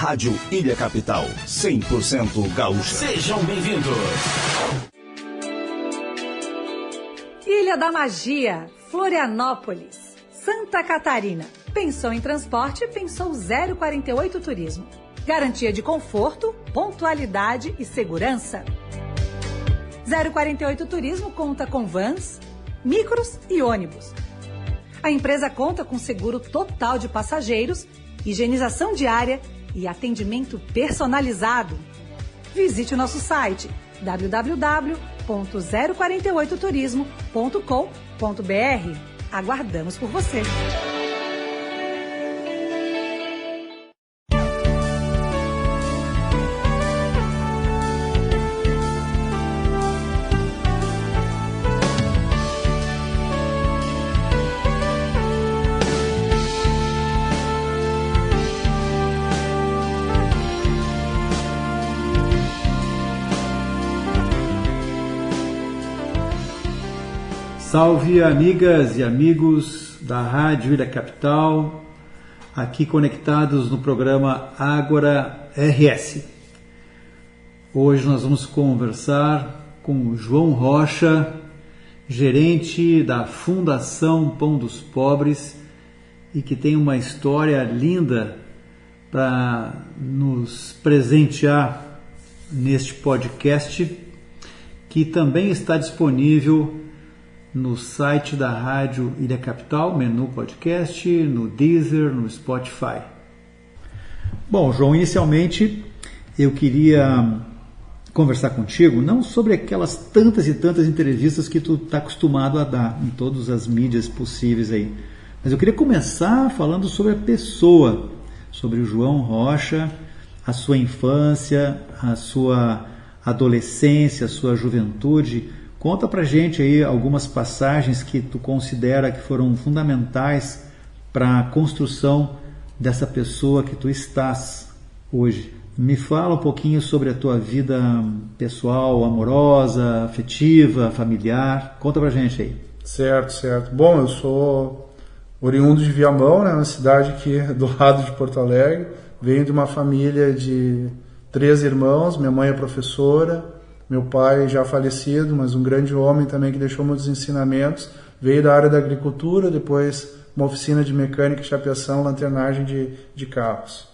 Rádio Ilha Capital, 100% gaúcha. Sejam bem-vindos. Ilha da Magia, Florianópolis, Santa Catarina. Pensou em transporte, pensou 048 Turismo. Garantia de conforto, pontualidade e segurança. 048 Turismo conta com vans, micros e ônibus. A empresa conta com seguro total de passageiros, higienização diária e atendimento personalizado. Visite o nosso site www.048turismo.com.br. Aguardamos por você. Salve, amigas e amigos da Rádio Ilha Capital, aqui conectados no programa Ágora RS. Hoje nós vamos conversar com o João Rocha, gerente da Fundação Pão dos Pobres, e que tem uma história linda para nos presentear neste podcast, que também está disponível no site da Rádio Ilha Capital, menu podcast, no Deezer, no Spotify. Bom, João, inicialmente eu queria conversar contigo, não sobre aquelas tantas e tantas entrevistas que tu está acostumado a dar em todas as mídias possíveis aí, mas eu queria começar falando sobre a pessoa, sobre o João Rocha, a sua infância, a sua adolescência, a sua juventude. Conta pra gente aí algumas passagens que tu considera que foram fundamentais para a construção dessa pessoa que tu estás hoje. Me fala um pouquinho sobre a tua vida pessoal, amorosa, afetiva, familiar. Conta pra gente aí. Certo. Bom, eu sou oriundo de Viamão, né, uma cidade aqui do lado de Porto Alegre. Venho de uma família de 3 irmãos, minha mãe é professora, meu pai já falecido, mas um grande homem também que deixou muitos ensinamentos. Veio da área da agricultura, depois uma oficina de mecânica, chapeação, lanternagem de carros.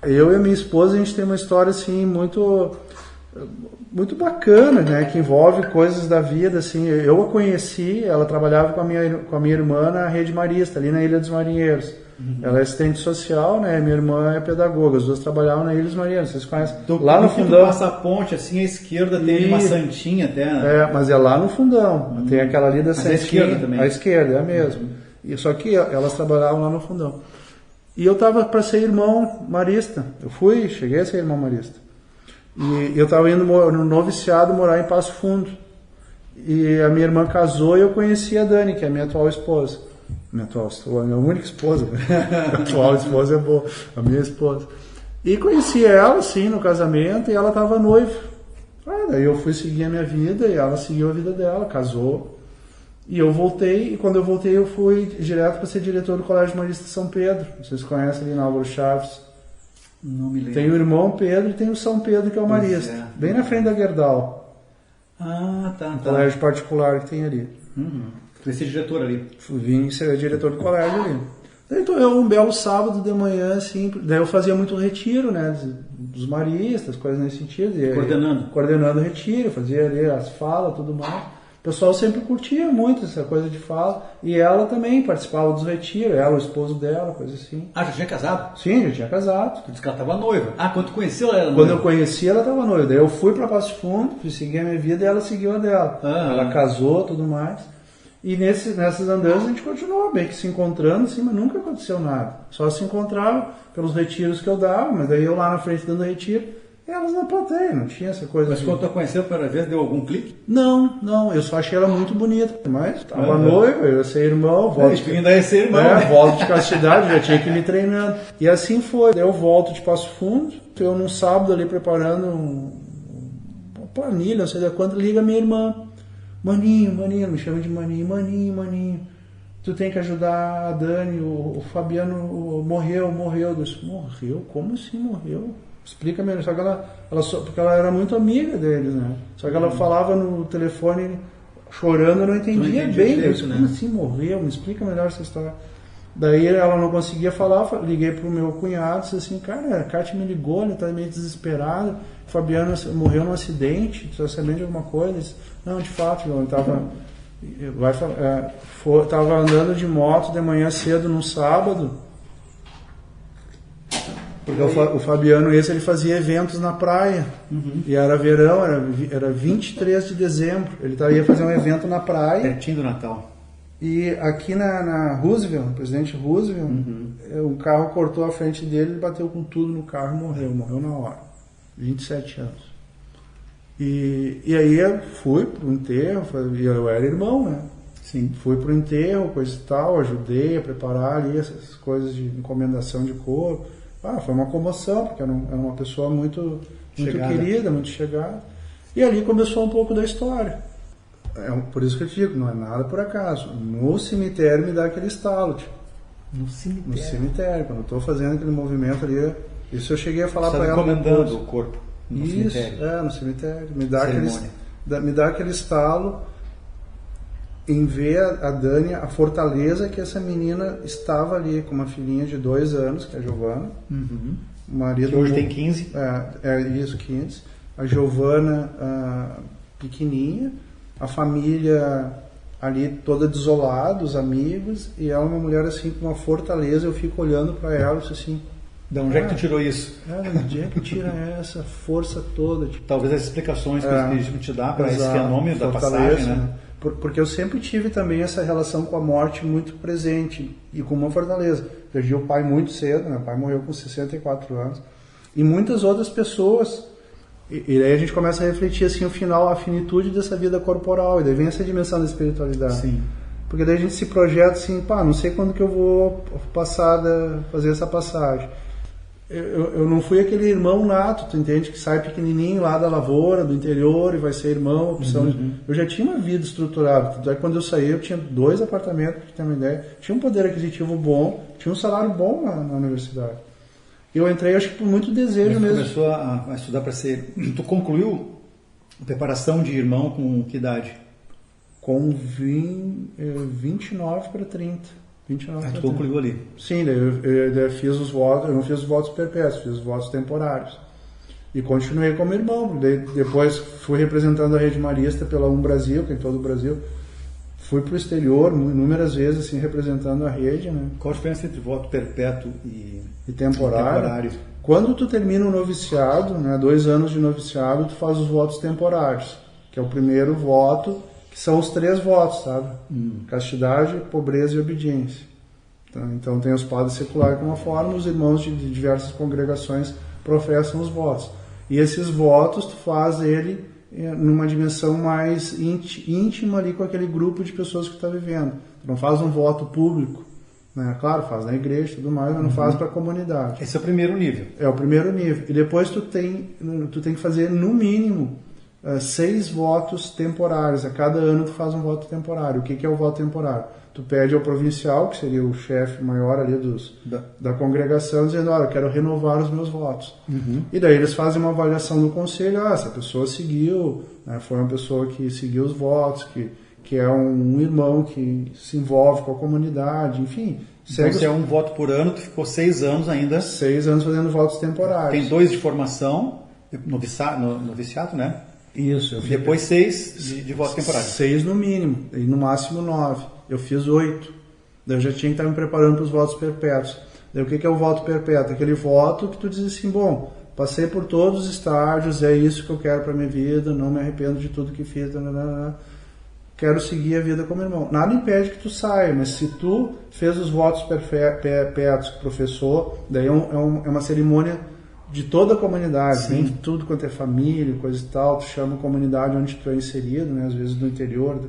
Eu e a minha esposa, a gente tem uma história assim muito bacana, né, que envolve coisas da vida. Assim. Eu a conheci, ela trabalhava com a minha irmã na Rede Marista, ali na Ilha dos Marinheiros. Uhum. Ela é assistente social, né? Minha irmã é pedagoga. As duas trabalhavam na Ilha dos Marinheiros. Vocês conhecem? Lá no fundão. Tu passa a ponte assim, à esquerda tem uma santinha até, né? É, mas é lá no fundão. Tem aquela ali da santinha. A esquerda também. A esquerda, é a mesma. E só que elas trabalhavam lá no fundão. E eu tava para ser irmão marista. Cheguei a ser irmão marista. E eu tava indo no noviciado morar em Passo Fundo. E a minha irmã casou e eu conheci a Dani, que é a minha atual esposa. Minha única esposa. A atual esposa é boa, a minha esposa. E conheci ela, sim, no casamento, e ela estava noiva. Daí eu fui seguir a minha vida, e ela seguiu a vida dela, casou. E eu voltei, e quando eu voltei eu fui direto para ser diretor do Colégio Marista de São Pedro. Vocês conhecem ali na Álvaro Chaves? Não me lembro. Tem o irmão Pedro e tem o São Pedro, que é o Marista. Bem na frente da Gerdau. Tá. Colégio particular que tem ali. Tu vai ser diretor ali? Vim ser diretor do colégio ali. Então eu, um belo sábado de manhã, assim, daí eu fazia muito retiro, né, dos maristas, coisas nesse sentido. Coordenando o retiro, fazia ali as falas, tudo mais. O pessoal sempre curtia muito essa coisa de fala. E ela também participava dos retiros, ela, o esposo dela, coisa assim. Já tinha casado? Sim, já tinha casado. Tu disse que ela estava noiva. Quando tu conheceu ela era noiva? Quando eu conheci ela estava noiva. Daí eu fui para Passo Fundo, fui seguir a minha vida e ela seguiu a dela. Ela casou, tudo mais. E nessas andanças a gente continuou meio que se encontrando, assim, mas nunca aconteceu nada. Só se encontrava pelos retiros que eu dava, mas daí eu lá na frente dando retiro, e elas na plateia, não tinha essa coisa. Mas quando tu a conheceu pela primeira vez, deu algum clique? Não, eu só achei ela muito bonita, mas tava noiva, eu ia ser irmão, volto de castidade, já tinha que ir me treinando. E assim foi, daí eu volto de Passo Fundo, eu num sábado ali preparando uma planilha, não sei da quanto, liga minha irmã. Maninho, me chama de maninho. tu tem que ajudar a Dani, o Fabiano morreu. Eu disse, morreu? Como assim morreu? Explica melhor. Só que porque ela era muito amiga deles, né? Só que ela falava no telefone chorando, eu não entendia bem. Eu disse, como assim morreu? Me explica melhor essa história. Daí ela não conseguia falar, liguei pro meu cunhado, disse assim, cara, a Kátia me ligou, ele tá meio desesperado, o Fabiano morreu num acidente, tu tá sabendo de alguma coisa? Disse, não, de fato, eu tava andando de moto de manhã cedo num sábado, porque o Fabiano ele fazia eventos na praia, e era verão, era 23 de dezembro, ele ia fazer um evento na praia. Pertinho do Natal. E aqui na Roosevelt, presidente Roosevelt, um carro cortou a frente dele, ele bateu com tudo no carro e morreu na hora. 27 anos. E aí eu fui pro enterro, eu era irmão, né? Sim. Fui pro enterro, coisa e tal, ajudei a preparar ali essas coisas de encomendação de corpo. Foi uma comoção, porque era uma pessoa muito querida, muito chegada. E ali começou um pouco da história. Por isso que eu te digo, não é nada por acaso. No cemitério me dá aquele estalo, tipo. No cemitério? No cemitério, quando eu estou fazendo aquele movimento ali. Isso eu cheguei a falar para ela. Encomendando o corpo no cemitério. No cemitério. Me dá aquele estalo em ver a Dani, a fortaleza que essa menina estava ali, com uma filhinha de 2 anos, que é a Giovana. O marido, que hoje tem 15. Isso, 15. A Giovana pequenininha. A família ali toda desolada, os amigos, e ela é uma mulher assim com uma fortaleza. Eu fico olhando para ela e disse assim, de onde é que tu tirou isso? De onde é que tira essa força toda? Tipo, talvez as explicações que o Espiritismo te dá para esse fenômeno da passagem, né? Porque eu sempre tive também essa relação com a morte muito presente e com uma fortaleza. Perdi o pai muito cedo, meu pai morreu com 64 anos, e muitas outras pessoas. E aí a gente começa a refletir assim o final, a finitude dessa vida corporal, e daí vem essa dimensão da espiritualidade. Sim. Porque daí a gente se projeta assim, não sei quando que eu vou fazer essa passagem. Eu não fui aquele irmão nato, tu entende, que sai pequenininho lá da lavoura, do interior, e vai ser irmão, opção Eu já tinha uma vida estruturada. Tanto é que quando eu saí, eu tinha 2 apartamentos, pra ter uma ideia, tinha um poder aquisitivo bom, tinha um salário bom na universidade. Eu entrei, acho que por muito desejo mesmo. Você começou a estudar para ser... Tu concluiu a preparação de irmão com que idade? Com 29 para 30. 29 tu concluiu ali? Sim, eu fiz os votos, eu não fiz os votos perpétuos, fiz os votos temporários. E continuei como irmão. Depois fui representando a Rede Marista pela Brasil, que é em todo o Brasil. Fui para o exterior inúmeras vezes, assim, representando a rede, né? Qual a diferença entre voto perpétuo e temporário? Quando tu termina o noviciado, né, 2 anos de noviciado, tu faz os votos temporários, que é o primeiro voto, que são os 3 votos, sabe? Castidade, pobreza e obediência. Então tem os padres seculares como uma forma, os irmãos de diversas congregações professam os votos. E esses votos tu faz ele numa dimensão mais íntima ali com aquele grupo de pessoas que está vivendo. Tu não faz um voto público, né? Claro, faz na igreja e tudo mais, mas não faz para a comunidade. Esse é o primeiro nível. É o primeiro nível. E depois tu tem que fazer no mínimo 6 votos temporários. A cada ano tu faz um voto temporário. O que é o voto temporário? Tu pede ao provincial, que seria o chefe maior ali da congregação, dizendo, eu quero renovar os meus votos. E daí eles fazem uma avaliação do conselho, essa pessoa seguiu, né, foi uma pessoa que seguiu os votos, que é um irmão que se envolve com a comunidade, enfim. Então, se é um voto por ano, tu ficou 6 anos ainda. 6 anos fazendo votos temporários. Tem 2 de formação, noviciato, né? Isso. Depois 6 de voto temporário. 6 no mínimo, e no máximo 9. Eu fiz 8. Daí eu já tinha que estar me preparando para os votos perpétuos. Daí o que é o voto perpétuo? Aquele voto que tu diz assim, passei por todos os estágios, é isso que eu quero para minha vida, não me arrependo de tudo que fiz, quero seguir a vida como irmão. Nada impede que tu saia, mas se tu fez os votos perpétuos, professor, daí é uma cerimônia de toda a comunidade, vem de tudo quanto é família, coisa e tal, tu chama a comunidade onde tu é inserido, né, às vezes do interior,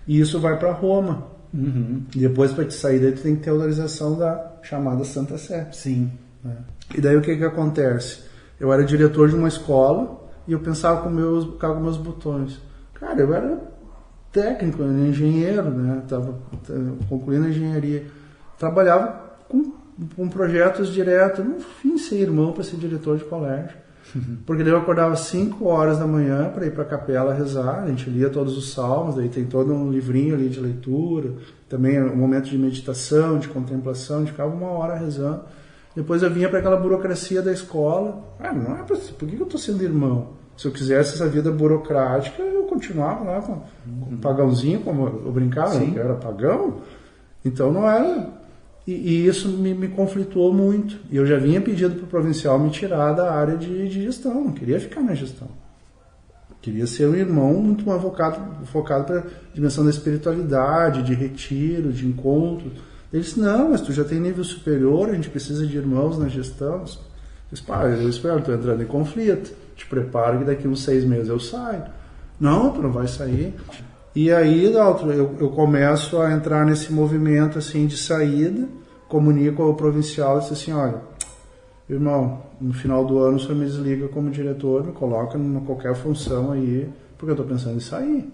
e isso vai para Roma. E depois, para te sair daí, tu tem que ter autorização da chamada Santa Sé. Sim. Né? E daí o que acontece? Eu era diretor de uma escola e eu pensava com meus botões. Cara, eu era técnico, era engenheiro, né? Estava concluindo a engenharia. Trabalhava com projetos diretos, no fim ser irmão para ser diretor de colégio. Porque daí eu acordava às 5 horas da manhã para ir para a capela rezar, a gente lia todos os salmos, daí tem todo um livrinho ali de leitura, também um momento de meditação, de contemplação, a gente ficava 1 hora rezando. Depois eu vinha para aquela burocracia da escola. Não é por que eu estou sendo irmão? Se eu quisesse essa vida burocrática, eu continuava lá com um pagãozinho, como eu brincava, que eu era pagão. Então não era... E isso me conflitou muito. E eu já vinha pedindo para o provincial me tirar da área de gestão. Não queria ficar na gestão. Queria ser um irmão muito mais focado para a dimensão da espiritualidade, de retiro, de encontro. Ele disse, não, mas tu já tem nível superior, a gente precisa de irmãos na gestão. Eu disse, eu espero, estou entrando em conflito. Te preparo que daqui uns 6 meses eu saio. Não, tu não vai sair. E aí, eu começo a entrar nesse movimento assim de saída, comunico ao provincial e disse assim, olha, irmão, no final do ano o senhor me desliga como diretor, me coloca em qualquer função aí, porque eu estou pensando em sair.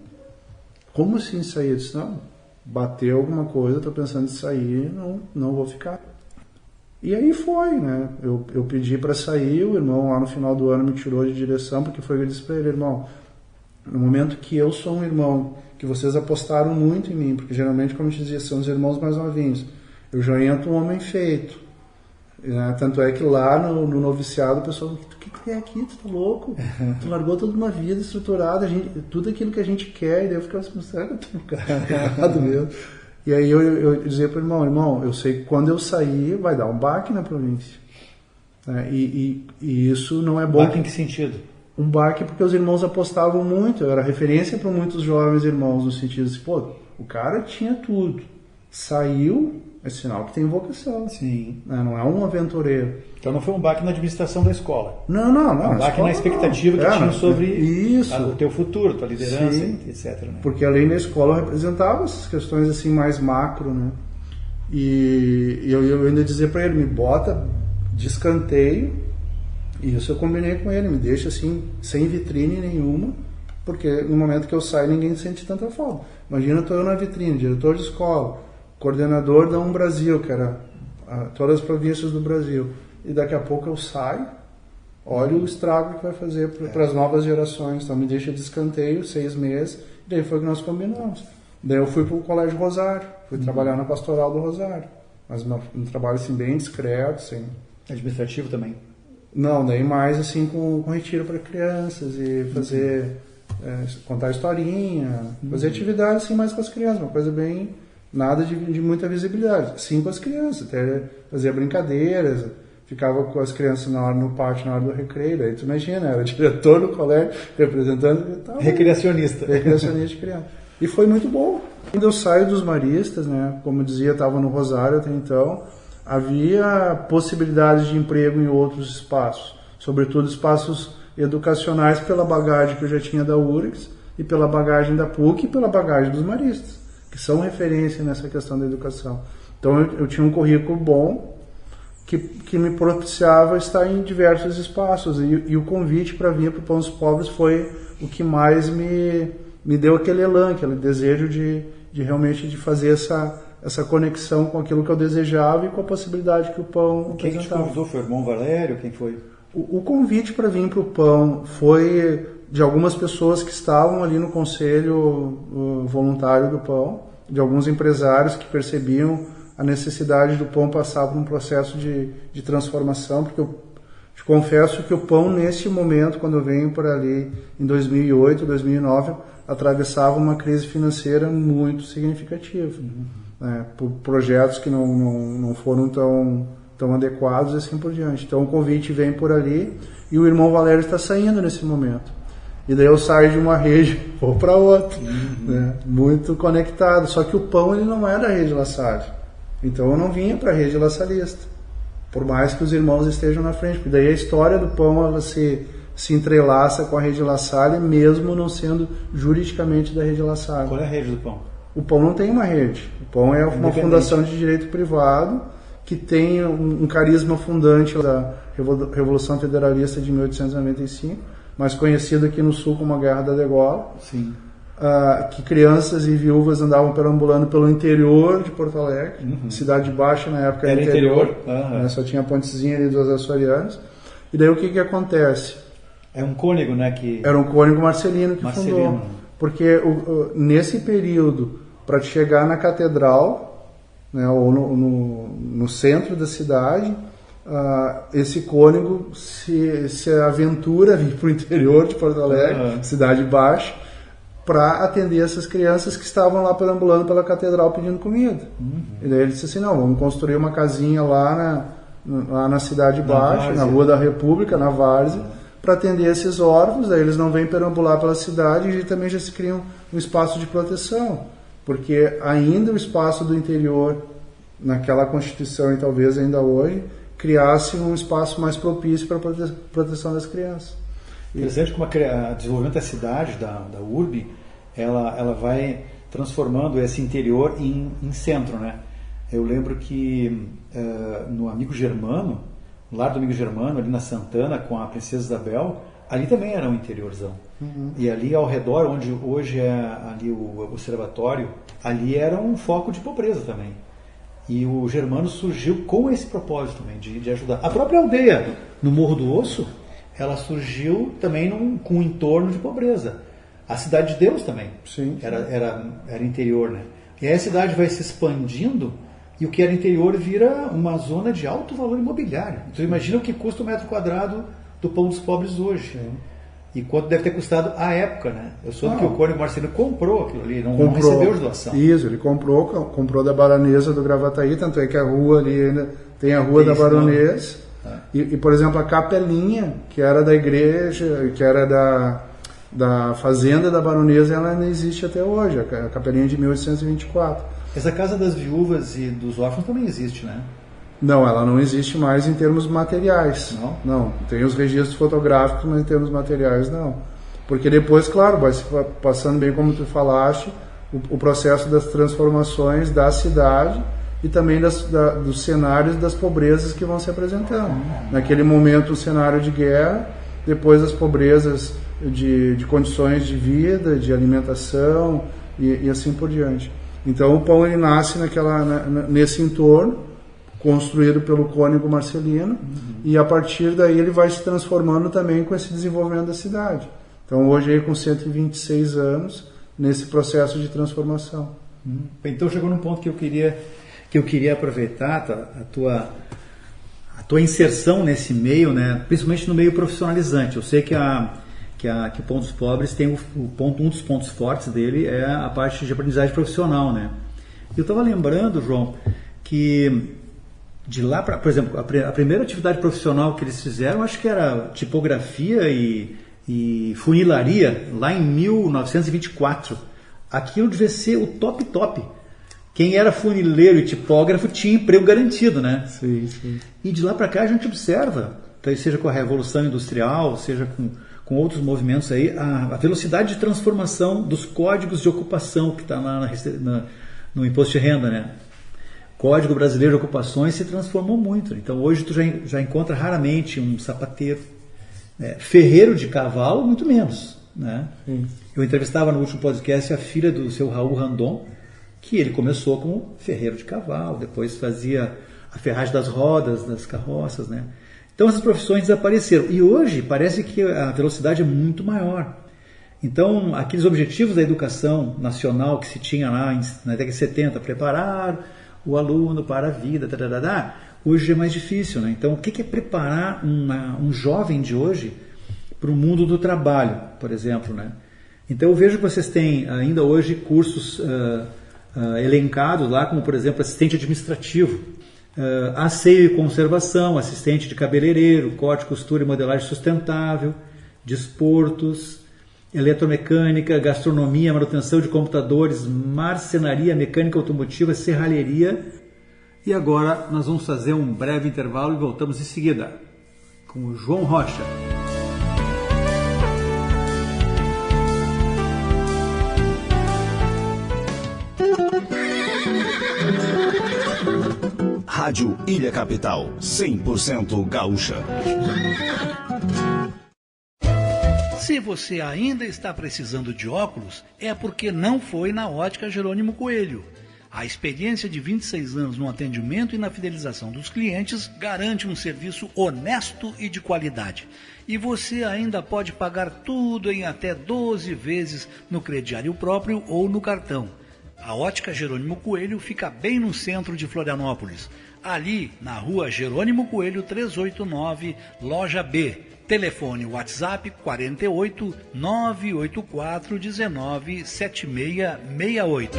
Como assim sair? Eu disse, não, bateu alguma coisa, estou pensando em sair, não vou ficar. E aí foi, né? Eu pedi para sair, o irmão lá no final do ano me tirou de direção, porque foi o que eu disse para ele, irmão, no momento que eu sou um irmão, que vocês apostaram muito em mim, porque geralmente, como eu te dizia, são os irmãos mais novinhos, eu já entro um homem feito. Né? Tanto é que lá no noviciado o pessoal, o que tu quer aqui? Tu tá louco? Tu largou toda uma vida estruturada, tudo aquilo que a gente quer, e daí eu ficava assim, será que eu tô errado mesmo? E aí eu dizia para o irmão, eu sei que quando eu sair vai dar um baque na província. Né? E isso não é bom. Baque em que sentido? Um baque porque os irmãos apostavam muito, eu era referência para muitos jovens irmãos, no sentido de, o cara tinha tudo, saiu, é sinal que tem vocação. Sim. Não é um aventureiro. Então não foi um baque na administração da escola. Não. Um baque na expectativa que tinha sobre o teu futuro, tua liderança, sim, etc. Né? Porque além da escola eu representava essas questões assim mais macro, né? E eu ainda dizia para ele, me bota de escanteio. E isso eu combinei com ele, me deixa assim, sem vitrine nenhuma, porque no momento que eu saio ninguém sente tanta falta. Imagina, estou eu na vitrine, diretor de escola, coordenador da Brasil, que era todas as províncias do Brasil, e daqui a pouco eu saio, olha o estrago que vai fazer para as novas gerações. Então me deixa de escanteio 6 meses, e daí foi o que nós combinamos. Daí eu fui para o Colégio Rosário, fui trabalhar na Pastoral do Rosário, mas um trabalho assim bem discreto, assim. Administrativo também? Não, daí mais assim com retiro para crianças e fazer, contar historinha, fazer atividade assim mais com as crianças, uma coisa bem, nada de muita visibilidade, sim com as crianças, até fazia brincadeiras, ficava com as crianças no pátio na hora do recreio, daí tu imagina, era diretor do colégio, representando... Recreacionista de criança. E foi muito bom. Quando eu saio dos maristas, né, como eu dizia, estava no Rosário até então, havia possibilidades de emprego em outros espaços, sobretudo espaços educacionais pela bagagem que eu já tinha da URGS e pela bagagem da PUC e pela bagagem dos maristas, que são referência nessa questão da educação. Então eu tinha um currículo bom que me propiciava estar em diversos espaços e o convite para vir para o Pão dos Pobres foi o que mais me deu aquele elan, aquele desejo de realmente de fazer essa conexão com aquilo que eu desejava e com a possibilidade que o Pão Quem te convidou? Foi o irmão Valério? Quem foi? O convite para vir para o Pão foi de algumas pessoas que estavam ali no conselho voluntário do Pão, de alguns empresários que percebiam a necessidade do Pão passar por um processo de transformação, porque eu te confesso que o Pão, nesse momento, quando eu venho por ali em 2008, 2009, atravessava uma crise financeira muito significativa. Por projetos que não foram tão adequados e assim por diante. Então o convite vem por ali e o irmão Valério está saindo nesse momento. E daí eu saio de uma rede, vou para outra, né? Muito conectado. Só que o Pão ele não é da rede La Salle. Então eu não vinha para a rede La Salista, por mais que os irmãos estejam na frente. Porque daí a história do Pão ela se entrelaça com a rede La Salle, mesmo não sendo juridicamente da rede La Salle. Qual é a rede do Pão? O Pão não tem uma rede. O Pão é uma fundação de direito privado que tem um carisma fundante da Revolução Federalista de 1895, mais conhecida aqui no Sul como a Guerra da Degola. Sim. que crianças e viúvas andavam perambulando pelo interior de Porto Alegre. Cidade Baixa na época era interior. Né, só tinha a pontezinha ali dos açorianos. E daí o que acontece? É um cônego, né? Era um cônego marcelino que fundou. Porque nesse período, para chegar na catedral, né, ou no centro da cidade, esse cônego se aventura a vir para o interior de Porto Alegre, Cidade Baixa, para atender essas crianças que estavam lá perambulando pela catedral pedindo comida. E daí ele disse assim, não, vamos construir uma casinha lá na Cidade Baixa, na Rua da República, na Várzea, para atender esses órfãos. Daí eles não vêm perambular pela cidade e também já se criam um espaço de proteção, porque ainda o espaço do interior, naquela Constituição e talvez ainda hoje, criasse um espaço mais propício para a proteção das crianças. Interessante como o desenvolvimento da cidade, da urbe, ela vai transformando esse interior em centro, né? Eu lembro que no Amigo Germano, no lar do Amigo Germano, ali na Santana, com a Princesa Isabel, ali também era um interiorzão. E ali ao redor, onde hoje é ali o observatório, ali era um foco de pobreza também. E o Germano surgiu com esse propósito também, de ajudar. A própria aldeia, no Morro do Osso, ela surgiu também com um entorno de pobreza. A Cidade de Deus também. Sim. Era interior, né? E aí a cidade vai se expandindo e o que era interior vira uma zona de alto valor imobiliário. Então imagina o que custa o metro quadrado do Pão dos Pobres hoje. Sim. E quanto deve ter custado à época, né? Eu soube que o cônego Marcelino comprou aquilo ali, não recebeu de doação. Isso, ele comprou da Baronesa do Gravataí, tanto é que a rua ali ainda tem a Rua da Baronesa. E, por exemplo, a capelinha, que era da igreja, que era da fazenda da Baronesa, ela ainda existe até hoje, a capelinha de 1824. Essa Casa das Viúvas e dos Órfãos também existe, né? Não, ela não existe mais em termos materiais. Não? Tem os registros fotográficos, mas em termos materiais não. Porque depois, claro, vai se passando bem como tu falaste, o processo das transformações da cidade e também dos cenários das pobrezas que vão se apresentando. Naquele momento, um cenário de guerra, depois as pobrezas de condições de vida, de alimentação e assim por diante. Então o pão ele nasce nesse entorno, construído pelo cônego Marcelino, e a partir daí ele vai se transformando também com esse desenvolvimento da cidade. Então hoje aí com 126 anos, nesse processo de transformação. Então chegou num ponto que eu queria aproveitar a tua inserção nesse meio, né? Principalmente no meio profissionalizante. Eu sei que o Pão dos Pobres tem um dos pontos fortes dele é a parte de aprendizagem profissional, né? Eu estava lembrando, João, que de lá para, por exemplo, a primeira atividade profissional que eles fizeram, acho que era tipografia e funilaria, lá em 1924. Aquilo devia ser o top. Quem era funileiro e tipógrafo tinha emprego garantido, né? Sim. E de lá para cá a gente observa, seja com a Revolução Industrial, seja com outros movimentos aí, a velocidade de transformação dos códigos de ocupação que está lá no imposto de renda, né? Código Brasileiro de Ocupações se transformou muito. Então hoje tu já encontra raramente um sapateiro. Ferreiro de cavalo, muito menos, né? Eu entrevistava no último podcast a filha do seu Raul Randon, que ele começou como ferreiro de cavalo, depois fazia a ferragem das rodas, das carroças, né? Então essas profissões desapareceram. E hoje parece que a velocidade é muito maior. Então aqueles objetivos da educação nacional que se tinha lá na década de 70, preparar o aluno para a vida, hoje é mais difícil, né? Então o que é preparar um jovem de hoje para o mundo do trabalho, por exemplo, né? Então eu vejo que vocês têm ainda hoje cursos elencados lá, como por exemplo assistente administrativo, asseio e conservação, assistente de cabeleireiro, corte, costura e modelagem sustentável, desportos, eletromecânica, gastronomia, manutenção de computadores, marcenaria, mecânica automotiva, serralheria. E agora nós vamos fazer um breve intervalo e voltamos em seguida com o João Rocha. Rádio Ilha Capital, 100% gaúcha. Se você ainda está precisando de óculos, é porque não foi na Ótica Jerônimo Coelho. A experiência de 26 anos no atendimento e na fidelização dos clientes garante um serviço honesto e de qualidade. E você ainda pode pagar tudo em até 12 vezes no crediário próprio ou no cartão. A Ótica Jerônimo Coelho fica bem no centro de Florianópolis, ali na rua Jerônimo Coelho 389, loja B. Telefone WhatsApp 48 984 19 7668.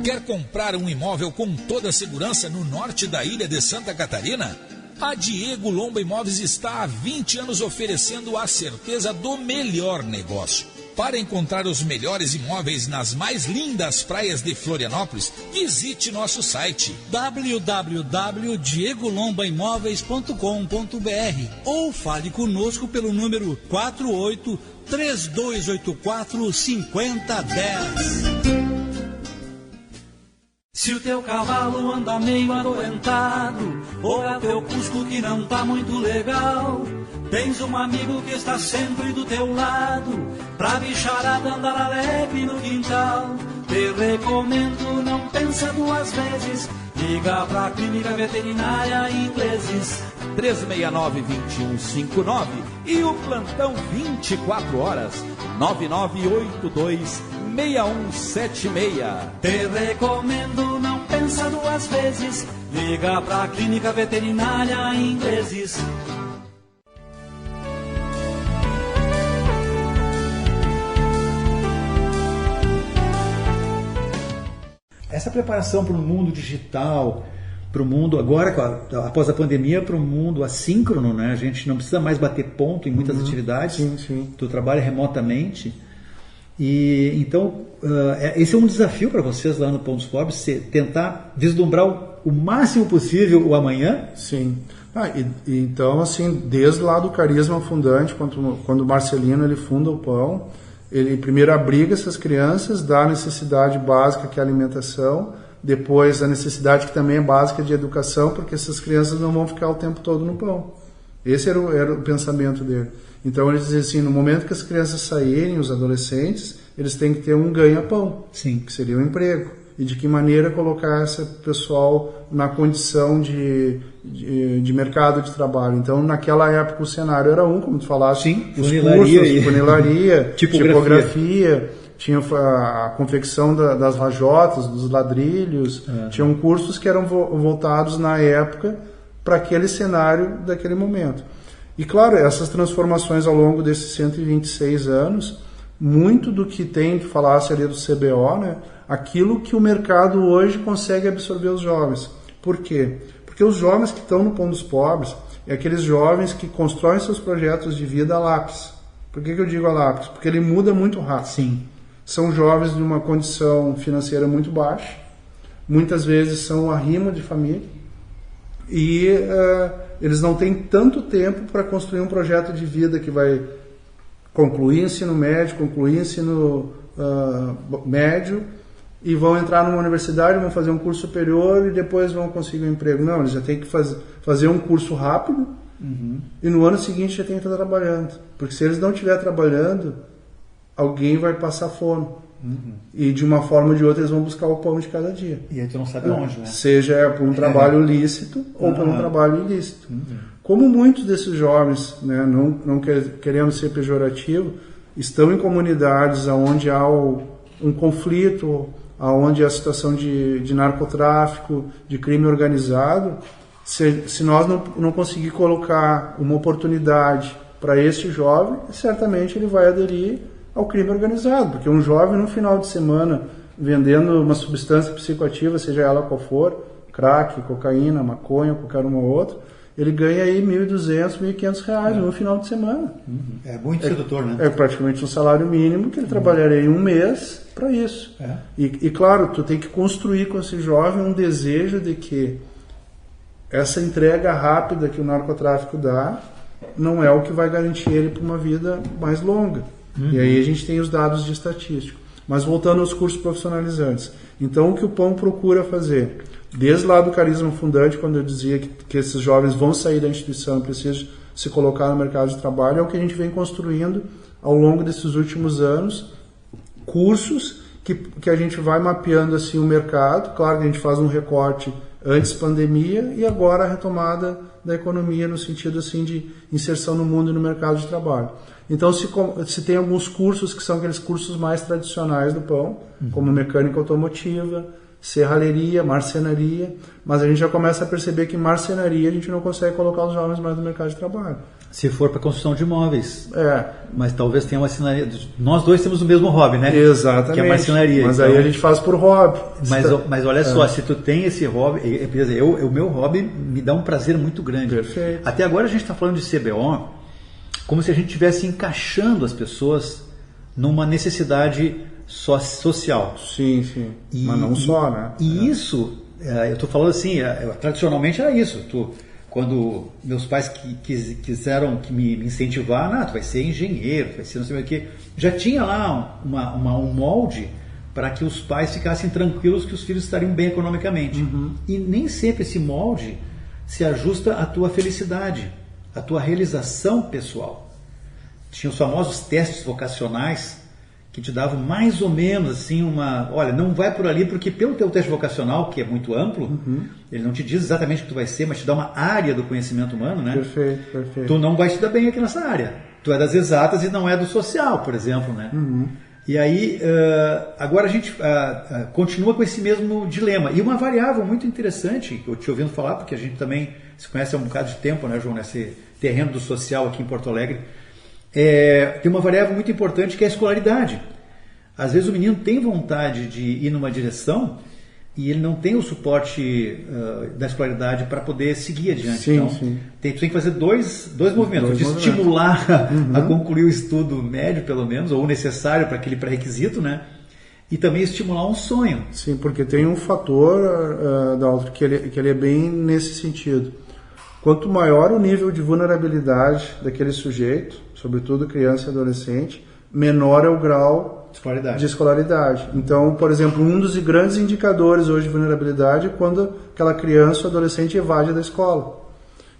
Quer comprar um imóvel com toda a segurança no norte da ilha de Santa Catarina? A Diego Lomba Imóveis está há 20 anos oferecendo a certeza do melhor negócio. Para encontrar os melhores imóveis nas mais lindas praias de Florianópolis, visite nosso site www.diegolombaimoveis.com.br ou fale conosco pelo número 48-3284-5010. Se o teu cavalo anda meio adoentado, ou é teu cusco que não tá muito legal, tens um amigo que está sempre do teu lado, pra bicharada andar alegre no quintal. Te recomendo, não pensa duas vezes, liga pra Clínica Veterinária Ingleses 369-2159 e o plantão 24 horas 9982-6176. Te recomendo, não pensa duas vezes, liga pra Clínica Veterinária Ingleses. Essa preparação para o mundo digital, para o mundo agora, após a pandemia, para o mundo assíncrono, né? A gente não precisa mais bater ponto em muitas atividades. Sim. Tu trabalha remotamente. E então, esse é um desafio para vocês lá no Pão dos Pobres, tentar vislumbrar o máximo possível o amanhã. Sim. Então, assim, desde lá do Carisma Fundante, quando o Marcelino ele funda o Pão, ele primeiro abriga essas crianças, dá a necessidade básica que é a alimentação, depois a necessidade que também é básica de educação, porque essas crianças não vão ficar o tempo todo no pão. Esse era o pensamento dele. Então ele dizia assim, no momento que as crianças saírem, os adolescentes, eles têm que ter um ganha-pão, Sim. que seria o emprego. E de que maneira colocar esse pessoal na condição de mercado de trabalho. Então, naquela época, o cenário era como tu falaste, Sim, os funilaria cursos, funilaria, tipografia, tinha a confecção das lajotas, dos ladrilhos, tinham cursos que eram voltados na época para aquele cenário daquele momento. E, claro, essas transformações ao longo desses 126 anos, muito do que tem, tu falasse ali do CBO, né? Aquilo que o mercado hoje consegue absorver os jovens. Por quê? Porque os jovens que estão no Pão dos Pobres é aqueles jovens que constroem seus projetos de vida a lápis. Por que eu digo a lápis? Porque ele muda muito rápido. Sim. São jovens de uma condição financeira muito baixa, muitas vezes são arrimo de família, e eles não têm tanto tempo para construir um projeto de vida que vai concluir ensino médio, concluir ensino médio, e vão entrar numa universidade, vão fazer um curso superior e depois vão conseguir um emprego. Não, eles já têm que fazer um curso rápido, e no ano seguinte já tem que estar trabalhando. Porque se eles não estiverem trabalhando, alguém vai passar fome. E de uma forma ou de outra eles vão buscar o pão de cada dia. E aí tu não sabe onde, né? Seja por um trabalho lícito ou por um trabalho ilícito. Como muitos desses jovens, né, não querendo ser pejorativo, estão em comunidades onde há um conflito, onde há a situação de narcotráfico, de crime organizado, se nós não conseguir colocar uma oportunidade para este jovem, certamente ele vai aderir ao crime organizado, porque um jovem no final de semana vendendo uma substância psicoativa, seja ela qual for, crack, cocaína, maconha, qualquer uma ou outra, ele ganha aí R$1.200, R$1.500 no final de semana. É muito sedutor, né? É praticamente um salário mínimo que ele trabalharia em um mês para isso. E claro, tu tem que construir com esse jovem um desejo de que essa entrega rápida que o narcotráfico dá não é o que vai garantir ele para uma vida mais longa. E aí a gente tem os dados de estatístico. Mas voltando aos cursos profissionalizantes, Então, o que o PÃO procura fazer? Desde lá do carisma fundante, quando eu dizia que esses jovens vão sair da instituição e precisam se colocar no mercado de trabalho, é o que a gente vem construindo ao longo desses últimos anos, cursos que a gente vai mapeando assim, o mercado. Claro que a gente faz um recorte antes pandemia e agora a retomada da economia no sentido assim, de inserção no mundo e no mercado de trabalho. Então, se tem alguns cursos que são aqueles cursos mais tradicionais do PÃO, como mecânica automotiva, serralheria, marcenaria, mas a gente já começa a perceber que em marcenaria a gente não consegue colocar os jovens mais no mercado de trabalho. Se for para construção de imóveis. Mas talvez tenha uma marcenaria. Nós dois temos o mesmo hobby, né? Exatamente. Que é a marcenaria. Mas então, aí a gente faz por hobby. Mas olha só, se tu tem esse hobby, o meu hobby me dá um prazer muito grande. Perfeito. Até agora a gente está falando de CBO como se a gente estivesse encaixando as pessoas numa necessidade social. Sim. Mas não só, né? E isso, eu estou falando assim, tradicionalmente era isso. Quando meus pais quiseram me incentivar, tu vai ser engenheiro, tu vai ser não sei o que, já tinha lá um molde para que os pais ficassem tranquilos que os filhos estariam bem economicamente. E nem sempre esse molde se ajusta à tua felicidade, à tua realização pessoal. Tinha os famosos testes vocacionais que te davam mais ou menos assim olha, não vai por ali porque pelo teu teste vocacional, que é muito amplo, ele não te diz exatamente o que tu vai ser, mas te dá uma área do conhecimento humano, né? Perfeito. Tu não vai te dar bem aqui nessa área. Tu é das exatas e não é do social, por exemplo, né? E aí, agora a gente continua com esse mesmo dilema. E uma variável muito interessante, eu te ouvindo falar, porque a gente também se conhece há um bocado de tempo, né, João, nesse terreno do social aqui em Porto Alegre, tem uma variável muito importante que é a escolaridade. Às vezes o menino tem vontade de ir numa direção e ele não tem o suporte da escolaridade para poder seguir adiante. Sim. Tu tem que fazer dois movimentos. Estimular a concluir o estudo médio, pelo menos, ou o necessário para aquele pré-requisito, né? E também estimular um sonho. Sim, porque tem um fator, Dalton, que ele é bem nesse sentido. Quanto maior o nível de vulnerabilidade daquele sujeito, sobretudo criança e adolescente, menor é o grau de escolaridade. Então, por exemplo, um dos grandes indicadores hoje de vulnerabilidade é quando aquela criança ou adolescente evade da escola.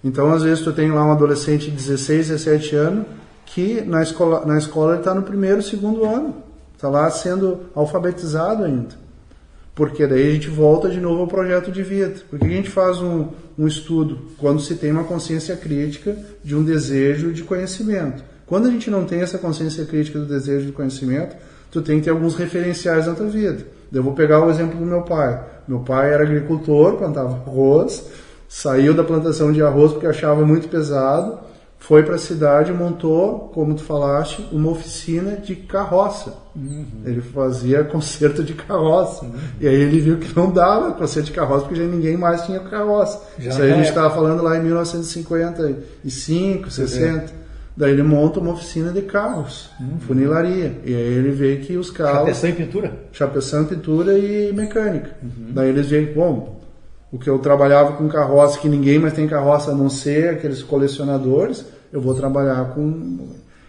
Então, às vezes, tu tem lá um adolescente de 16, 17 anos que na escola ele está no primeiro, segundo ano. Está lá sendo alfabetizado ainda. Porque daí a gente volta de novo ao projeto de vida. Por que a gente faz um estudo? Quando se tem uma consciência crítica de um desejo de conhecimento. Quando a gente não tem essa consciência crítica do desejo de conhecimento, tu tem que ter alguns referenciais na tua vida. Eu vou pegar o exemplo do meu pai. Meu pai era agricultor, plantava arroz, saiu da plantação de arroz porque achava muito pesado, foi para a cidade e montou, como tu falaste, uma oficina de carroça. Ele fazia conserto de carroça. E aí ele viu que não dava conserto de carroça porque já ninguém mais tinha carroça. Isso aí a gente estava falando lá em 1955, 60. Daí ele monta uma oficina de carros, funilaria. E aí ele vê que os carros... Chapeção e pintura? Chapeção e pintura e mecânica. Daí eles veem, bom, o que eu trabalhava com carroça, que ninguém mais tem carroça a não ser aqueles colecionadores, eu vou trabalhar com...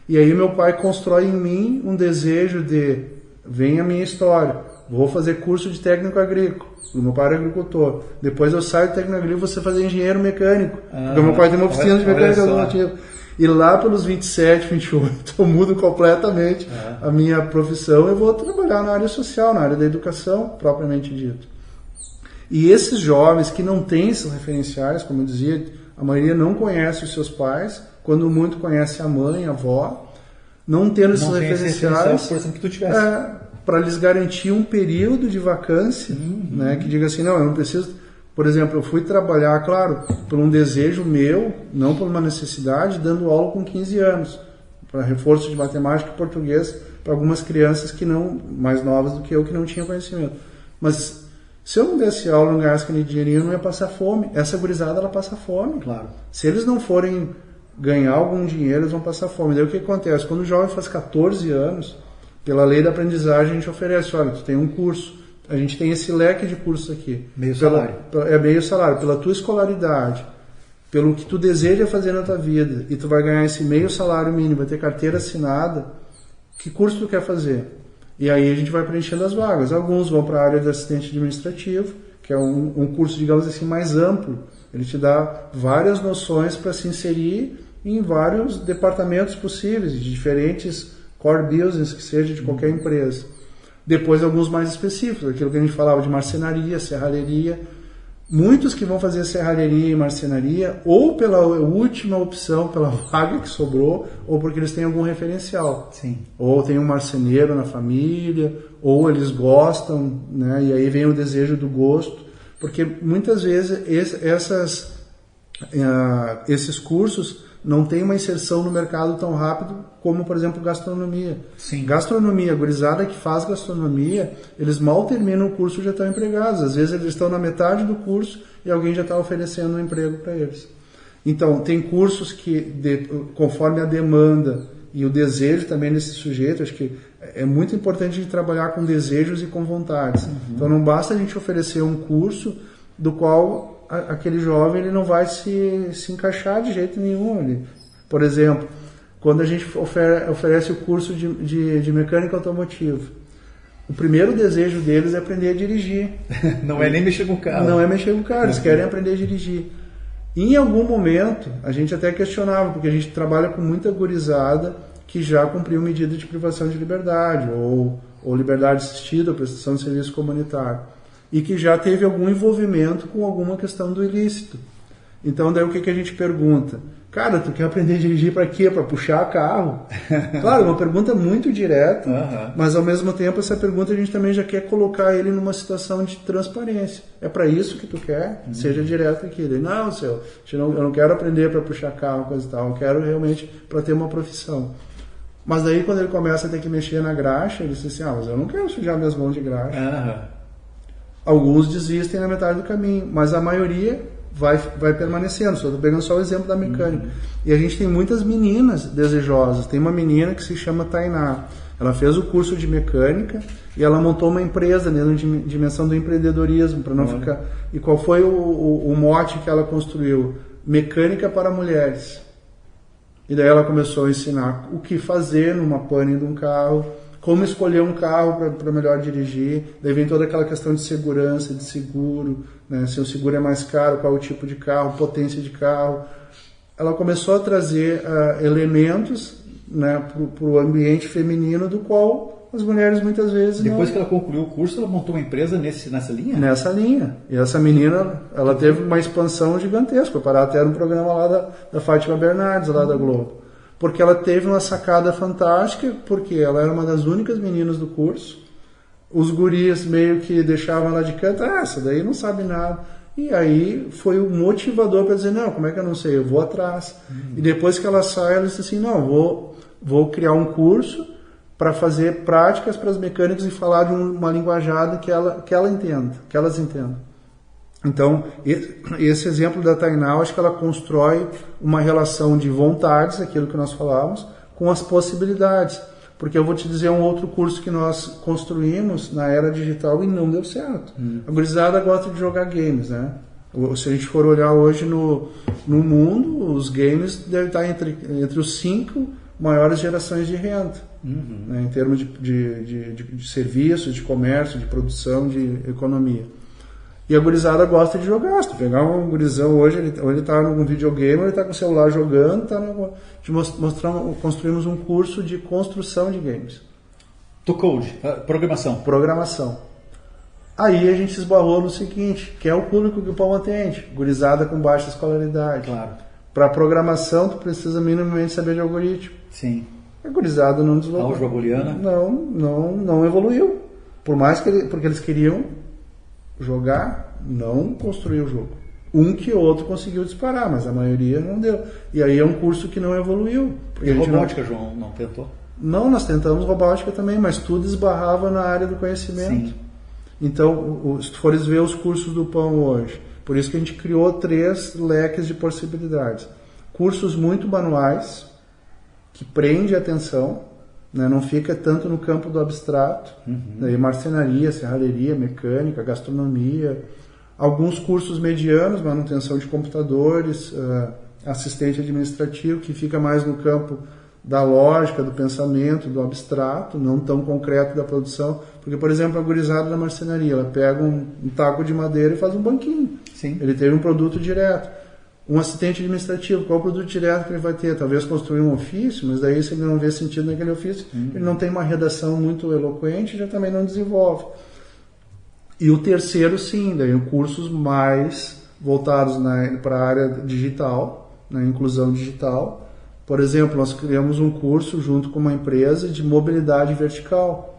E aí meu pai constrói em mim um desejo de, vem a minha história, vou fazer curso de técnico agrícola. O meu pai era agricultor. Depois eu saio do técnico agrícola e vou fazer engenheiro mecânico. Porque meu pai tem uma oficina de mecânica automotiva. E lá pelos 27, 28, eu mudo completamente a minha profissão e vou trabalhar na área social, na área da educação, propriamente dito. E esses jovens que não têm esses referenciais, como eu dizia, a maioria não conhece os seus pais, quando muito conhece a mãe, a avó, não tendo esses referenciais, para lhes garantir um período de vacância, né, que diga assim, não, eu não preciso... Por exemplo, eu fui trabalhar, claro, por um desejo meu, não por uma necessidade, dando aula com 15 anos, para reforço de matemática e português para algumas crianças que não, mais novas do que eu, que não tinham conhecimento. Mas se eu não desse aula e não ganhasse aquele dinheirinho, eu não ia passar fome. Essa gurizada, ela passa fome. Claro. Se eles não forem ganhar algum dinheiro, eles vão passar fome. Daí o que acontece? Quando o jovem faz 14 anos, pela lei da aprendizagem, a gente oferece, olha, tu tem um curso. A gente tem esse leque de cursos aqui. Meio salário. É meio salário. Pela tua escolaridade, pelo que tu deseja fazer na tua vida, e tu vai ganhar esse meio salário mínimo, vai ter carteira assinada, que curso tu quer fazer? E aí a gente vai preenchendo as vagas. Alguns vão para a área de assistente administrativo, que é um curso, digamos assim, mais amplo. Ele te dá várias noções para se inserir em vários departamentos possíveis, de diferentes core business, que seja de qualquer empresa. Depois alguns mais específicos, aquilo que a gente falava de marcenaria, serralheria. Muitos que vão fazer serralheria e marcenaria, ou pela última opção, pela vaga que sobrou, ou porque eles têm algum referencial. Sim. Ou tem um marceneiro na família, ou eles gostam, né? E aí vem o desejo do gosto. Porque muitas vezes esses cursos não têm uma inserção no mercado tão rápido como, por exemplo, gastronomia. Sim. Gastronomia, a gurizada que faz gastronomia, eles mal terminam o curso e já estão empregados. Às vezes eles estão na metade do curso e alguém já está oferecendo um emprego para eles. Então, tem cursos que, conforme a demanda e o desejo também desse sujeito, acho que é muito importante a gente trabalhar com desejos e com vontades. Então, não basta a gente oferecer um curso do qual aquele jovem ele não vai se encaixar de jeito nenhum. Por exemplo, quando a gente oferece o curso de mecânica automotiva, o primeiro desejo deles é aprender a dirigir. Não é nem mexer com o carro. Não é mexer com o carro, eles querem aprender a dirigir. Em algum momento, a gente até questionava, porque a gente trabalha com muita gurizada que já cumpriu medida de privação de liberdade, ou liberdade assistida, ou prestação de serviço comunitário, e que já teve algum envolvimento com alguma questão do ilícito. Então, daí o que a gente pergunta? Cara, tu quer aprender a dirigir para quê? Para puxar carro? Claro, uma pergunta muito direta, mas ao mesmo tempo essa pergunta a gente também já quer colocar ele numa situação de transparência. É para isso que tu quer? Seja direto aqui. Ele, não, eu não quero aprender para puxar carro, coisa e tal, eu quero realmente para ter uma profissão. Mas daí quando ele começa a ter que mexer na graxa, ele diz assim, mas eu não quero sujar minhas mãos de graxa. Alguns desistem na metade do caminho, mas a maioria vai permanecendo. Estou pegando só o exemplo da mecânica. E a gente tem muitas meninas desejosas. Tem uma menina que se chama Tainá. Ela fez o curso de mecânica e ela montou uma empresa dentro de dimensão do empreendedorismo, para não ficar... E qual foi o mote que ela construiu? Mecânica para mulheres. E daí ela começou a ensinar o que fazer numa pane de um carro, como escolher um carro para melhor dirigir. Daí vem toda aquela questão de segurança, de seguro, né? Se o seguro é mais caro, qual é o tipo de carro, potência de carro. Ela começou a trazer elementos, né, para o ambiente feminino, do qual as mulheres muitas vezes Depois que ela concluiu o curso, ela montou uma empresa nessa linha? Nessa linha. E essa menina, ela teve uma expansão gigantesca, parar até no programa lá da Fátima Bernardes, lá da Globo. Porque ela teve uma sacada fantástica, porque ela era uma das únicas meninas do curso. Os guris meio que deixavam ela de canto, essa daí não sabe nada. E aí foi o motivador para dizer, não, como é que eu não sei? Eu vou atrás. E depois que ela sai, ela disse assim, não, vou criar um curso para fazer práticas para as mecânicas e falar de uma linguajada que ela entenda, que elas entendam. Então, esse exemplo da Tainá, acho que ela constrói uma relação de vontades, aquilo que nós falávamos, com as possibilidades. Porque eu vou te dizer um outro curso que nós construímos na era digital e não deu certo. A gurizada gosta de jogar games, né? Se a gente for olhar hoje no mundo, os games devem estar entre os 5 maiores gerações de renda, né? Em termos de serviços, de comércio, de produção, de economia. E a gurizada gosta de jogar. Se tu pegar um gurizão hoje, ele está num videogame, ele está com o celular jogando, construímos um curso de construção de games. Code, programação. Programação. Aí a gente se esbarrou no seguinte, que é o público que o Pão atende, gurizada com baixa escolaridade. Claro. Para programação, tu precisa minimamente saber de algoritmo. Sim. A gurizada não desenvolveu. Álgebra booleana? Não evoluiu. Por mais que porque eles queriam jogar, não construir o jogo. Um que outro conseguiu disparar, mas a maioria não deu. E aí é um curso que não evoluiu. E robótica, João, não tentou? Não, nós tentamos robótica também, mas tudo esbarrava na área do conhecimento. Sim. Então, se tu fores ver os cursos do Pão hoje, por isso que a gente criou 3 leques de possibilidades. Cursos muito manuais, que prende a atenção, né? Não fica tanto no campo do abstrato, daí marcenaria, serralheria, mecânica, gastronomia, alguns cursos medianos, manutenção de computadores, assistente administrativo, que fica mais no campo da lógica, do pensamento, do abstrato, não tão concreto da produção. Porque, por exemplo, a gurizada da marcenaria, ela pega um taco de madeira e faz um banquinho. Sim. Ele teve um produto direto. Um assistente administrativo, qual o produto direto que ele vai ter? Talvez construir um ofício, mas daí se ele não vê sentido naquele ofício, ele não tem uma redação muito eloquente, já também não desenvolve. E o terceiro, sim, daí cursos mais voltados para a área digital, na inclusão digital. Por exemplo, nós criamos um curso junto com uma empresa de mobilidade vertical.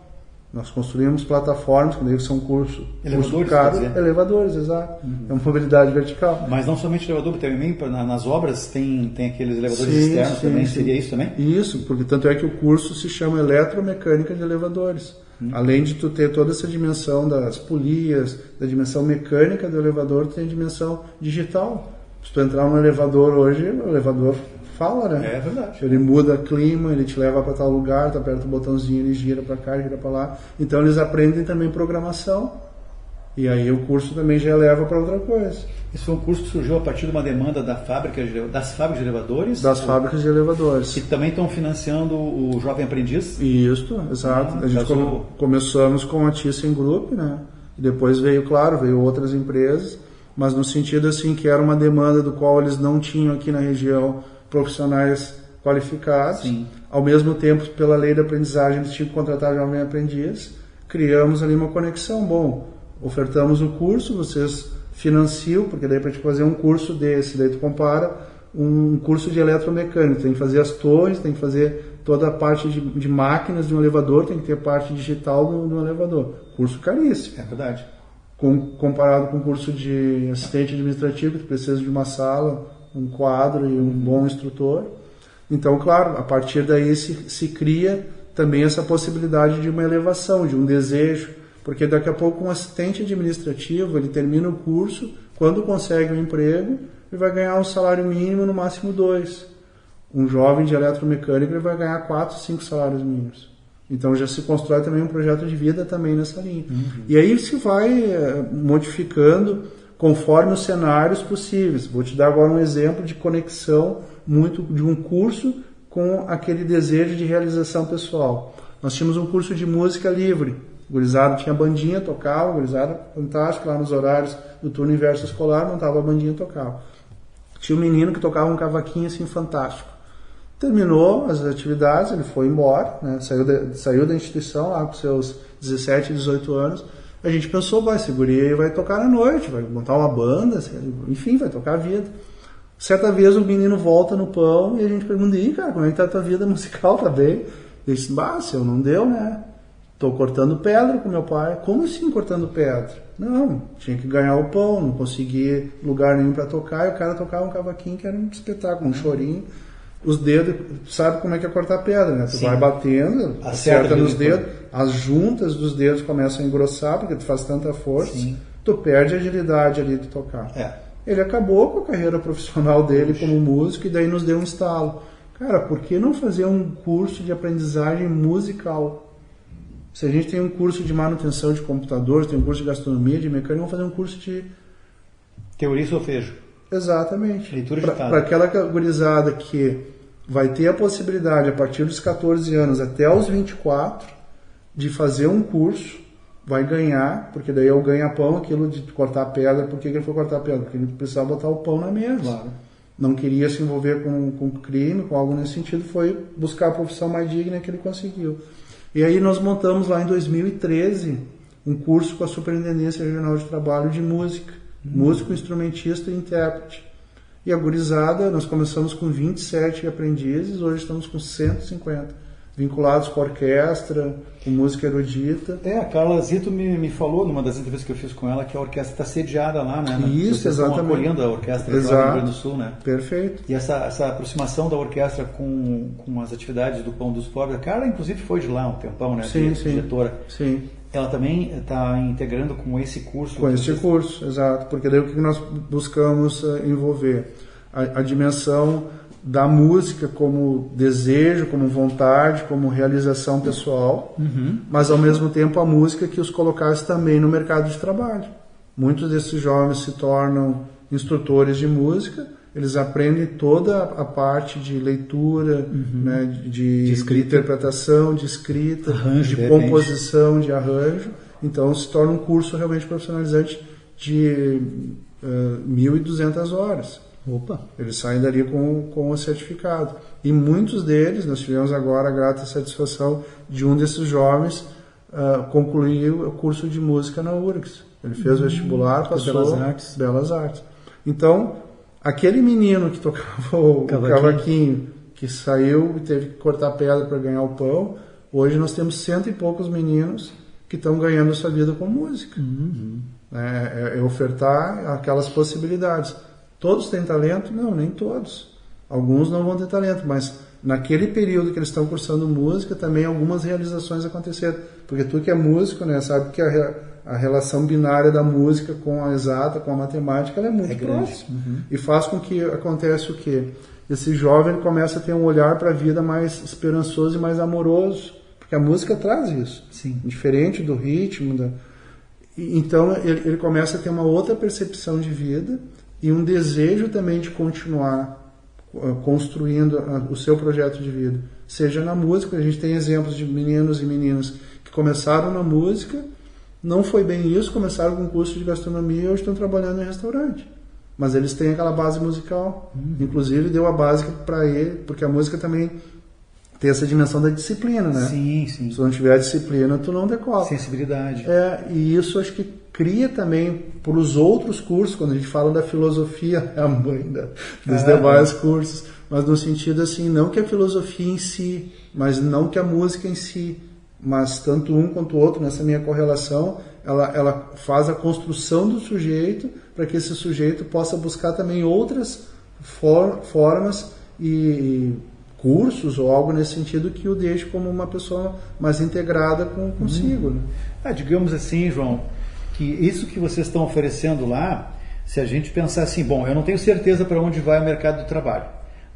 Nós construímos plataformas, que daí são curso caro, elevadores, exato. É uma mobilidade vertical. Mas não somente elevador, também nas obras tem aqueles elevadores externos também, seria isso também? Isso, porque tanto é que o curso se chama Eletromecânica de Elevadores. Além de tu ter toda essa dimensão das polias, da dimensão mecânica do elevador, tu tem a dimensão digital. Se tu entrar no elevador hoje, o elevador fala, né? É verdade. Ele muda o clima, ele te leva para tal lugar, tu aperta o botãozinho, ele gira para cá, gira para lá. Então eles aprendem também programação. E aí o curso também já leva para outra coisa. Isso foi um curso que surgiu a partir de uma demanda das fábricas de elevadores? Das fábricas de elevadores. Que também estão financiando o Jovem Aprendiz? Isso, exato. A gente começamos com a Thyssen Group, né? E depois veio outras empresas, mas no sentido assim que era uma demanda do qual eles não tinham aqui na região profissionais qualificados. Sim. Ao mesmo tempo, pela lei da aprendizagem, eles tinham que contratar jovem aprendiz. Criamos ali uma conexão. Bom, ofertamos o curso, vocês financiam, porque daí para te fazer um curso desse, daí tu compara um curso de eletromecânica, tem que fazer as torres, tem que fazer toda a parte de máquinas de um elevador, tem que ter a parte digital do elevador. Curso caríssimo. É verdade. Comparado com o curso de assistente administrativo, que tu precisa de uma sala, um quadro e um bom instrutor. Então, claro, a partir daí se cria também essa possibilidade de uma elevação, de um desejo, porque daqui a pouco um assistente administrativo, ele termina o curso, quando consegue um emprego, ele vai ganhar um salário mínimo, no máximo 2. Um jovem de eletromecânica, ele vai ganhar 4, 5 salários mínimos. Então já se constrói também um projeto de vida também nessa linha. E aí se vai modificando conforme os cenários possíveis. Vou te dar agora um exemplo de conexão muito de um curso com aquele desejo de realização pessoal. Nós tínhamos um curso de música livre. O gurizada tinha bandinha, tocava, o gurizada fantástico, lá nos horários do turno inverso escolar, montava a bandinha e tocava. Tinha um menino que tocava um cavaquinho assim fantástico. Terminou as atividades, ele foi embora, né? Saiu da instituição lá com seus 17, 18 anos. A gente pensou, esse guri aí vai tocar à noite, vai montar uma banda, enfim, vai tocar a vida. Certa vez o menino volta no pão e a gente pergunta, cara, como é que tá a tua vida musical, tá bem? Ele disse, seu, não deu, né? Tô cortando pedra com meu pai. Como assim cortando pedra? Não, tinha que ganhar o pão, não consegui lugar nenhum para tocar, e o cara tocava um cavaquinho que era um espetáculo, um chorinho. Os dedos, sabe como é que é cortar pedra, né? Tu vai batendo, acerta nos dedos, as juntas dos dedos começam a engrossar, porque tu faz tanta força, tu perde a agilidade ali de tocar. Ele acabou com a carreira profissional dele como músico e daí nos deu um estalo. Cara, por que não fazer um curso de aprendizagem musical? Se a gente tem um curso de manutenção de computadores, tem um curso de gastronomia, de mecânica, vamos fazer um curso de... Teoria e solfejo. Exatamente. Leitura de para aquela gurizada que vai ter a possibilidade, a partir dos 14 anos até os 24, de fazer um curso, vai ganhar, porque daí é o ganha-pão, aquilo de cortar pedra. Por que ele foi cortar pedra? Porque ele precisava botar o pão na mesa. Claro. Não queria se envolver com crime, com algo nesse sentido, foi buscar a profissão mais digna que ele conseguiu. E aí nós montamos lá em 2013 um curso com a Superintendência Regional de Trabalho de Música. Músico, instrumentista e intérprete. E a gurizada, nós começamos com 27 aprendizes, hoje estamos com 150, vinculados com a orquestra, com música erudita. A Carla Zito me falou, numa das entrevistas que eu fiz com ela, que a orquestra está sediada lá, né? Isso, vocês exatamente. Estão acolhendo a orquestra do Rio Grande do Sul, né? Perfeito. E essa aproximação da orquestra com as atividades do Pão dos Pobres, a Carla, inclusive, foi de lá um tempão, né? Sim. Diretora. Sim. Ela também está integrando com esse curso? Com esse curso, exato. Porque daí o que nós buscamos envolver? A dimensão da música como desejo, como vontade, como realização pessoal, mas ao mesmo tempo a música que os colocasse também no mercado de trabalho. Muitos desses jovens se tornam instrutores de música, eles aprendem toda a parte de leitura, né, de interpretação, de escrita, arranjo, de composição, de arranjo. Então se torna um curso realmente profissionalizante de 1.200 horas. Opa. Eles saem dali com o certificado. E muitos deles, nós tivemos agora a grata satisfação de um desses jovens concluir o curso de música na URGS. Ele fez o vestibular, passou Belas Artes. Então, aquele menino que tocava o cavaquinho, que saiu e teve que cortar pedra para ganhar o pão, hoje nós temos 100 e poucos meninos que estão ganhando sua vida com música. É ofertar aquelas possibilidades. Todos têm talento? Não, nem todos. Alguns não vão ter talento, mas naquele período que eles estão cursando música, também algumas realizações aconteceram. Porque tu que é músico, né, sabe que a relação binária da música com a exata, com a matemática, ela é muito próxima. E faz com que acontece o quê? Esse jovem começa a ter um olhar para a vida mais esperançoso e mais amoroso, porque a música traz isso. Sim. Diferente do ritmo. Então ele começa a ter uma outra percepção de vida e um desejo também de continuar construindo o seu projeto de vida. Seja na música, a gente tem exemplos de meninos e meninas que começaram na música, não foi bem isso, começaram com um curso de gastronomia e hoje estão trabalhando em restaurante. Mas eles têm aquela base musical. Inclusive deu a base para ele, porque a música também tem essa dimensão da disciplina, né? Sim. Se tu não tiver disciplina, tu não decola. Sensibilidade. E isso acho que cria também para os outros cursos, quando a gente fala da filosofia, é a mãe dos demais cursos, mas no sentido assim, não que a filosofia em si, mas não que a música em si, mas tanto um quanto o outro, nessa minha correlação, ela faz a construção do sujeito para que esse sujeito possa buscar também outras formas e cursos ou algo nesse sentido que o deixe como uma pessoa mais integrada consigo. Né? Digamos assim, João, que isso que vocês estão oferecendo lá, se a gente pensar assim, bom, eu não tenho certeza para onde vai o mercado do trabalho,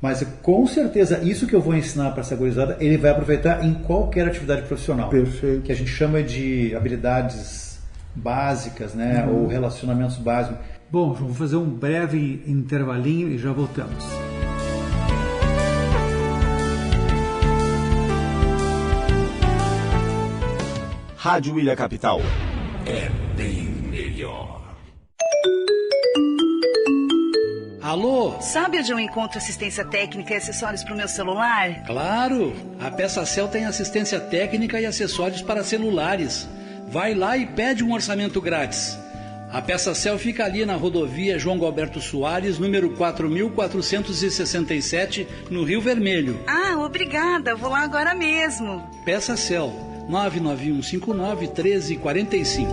mas com certeza isso que eu vou ensinar para essa gurizada, ele vai aproveitar em qualquer atividade profissional. Perfeito. Que a gente chama de habilidades básicas, né, ou relacionamentos básicos. Bom, João, vou fazer um breve intervalinho e já voltamos. Rádio Ilha Capital é bem melhor. Alô? Sabe onde eu encontro assistência técnica e acessórios para o meu celular? Claro! A Peça Cell tem assistência técnica e acessórios para celulares. Vai lá e pede um orçamento grátis. A Peça Cell fica ali na rodovia João Galberto Soares, número 4.467, no Rio Vermelho. Ah, obrigada. Vou lá agora mesmo. Peça Cell, 991591345.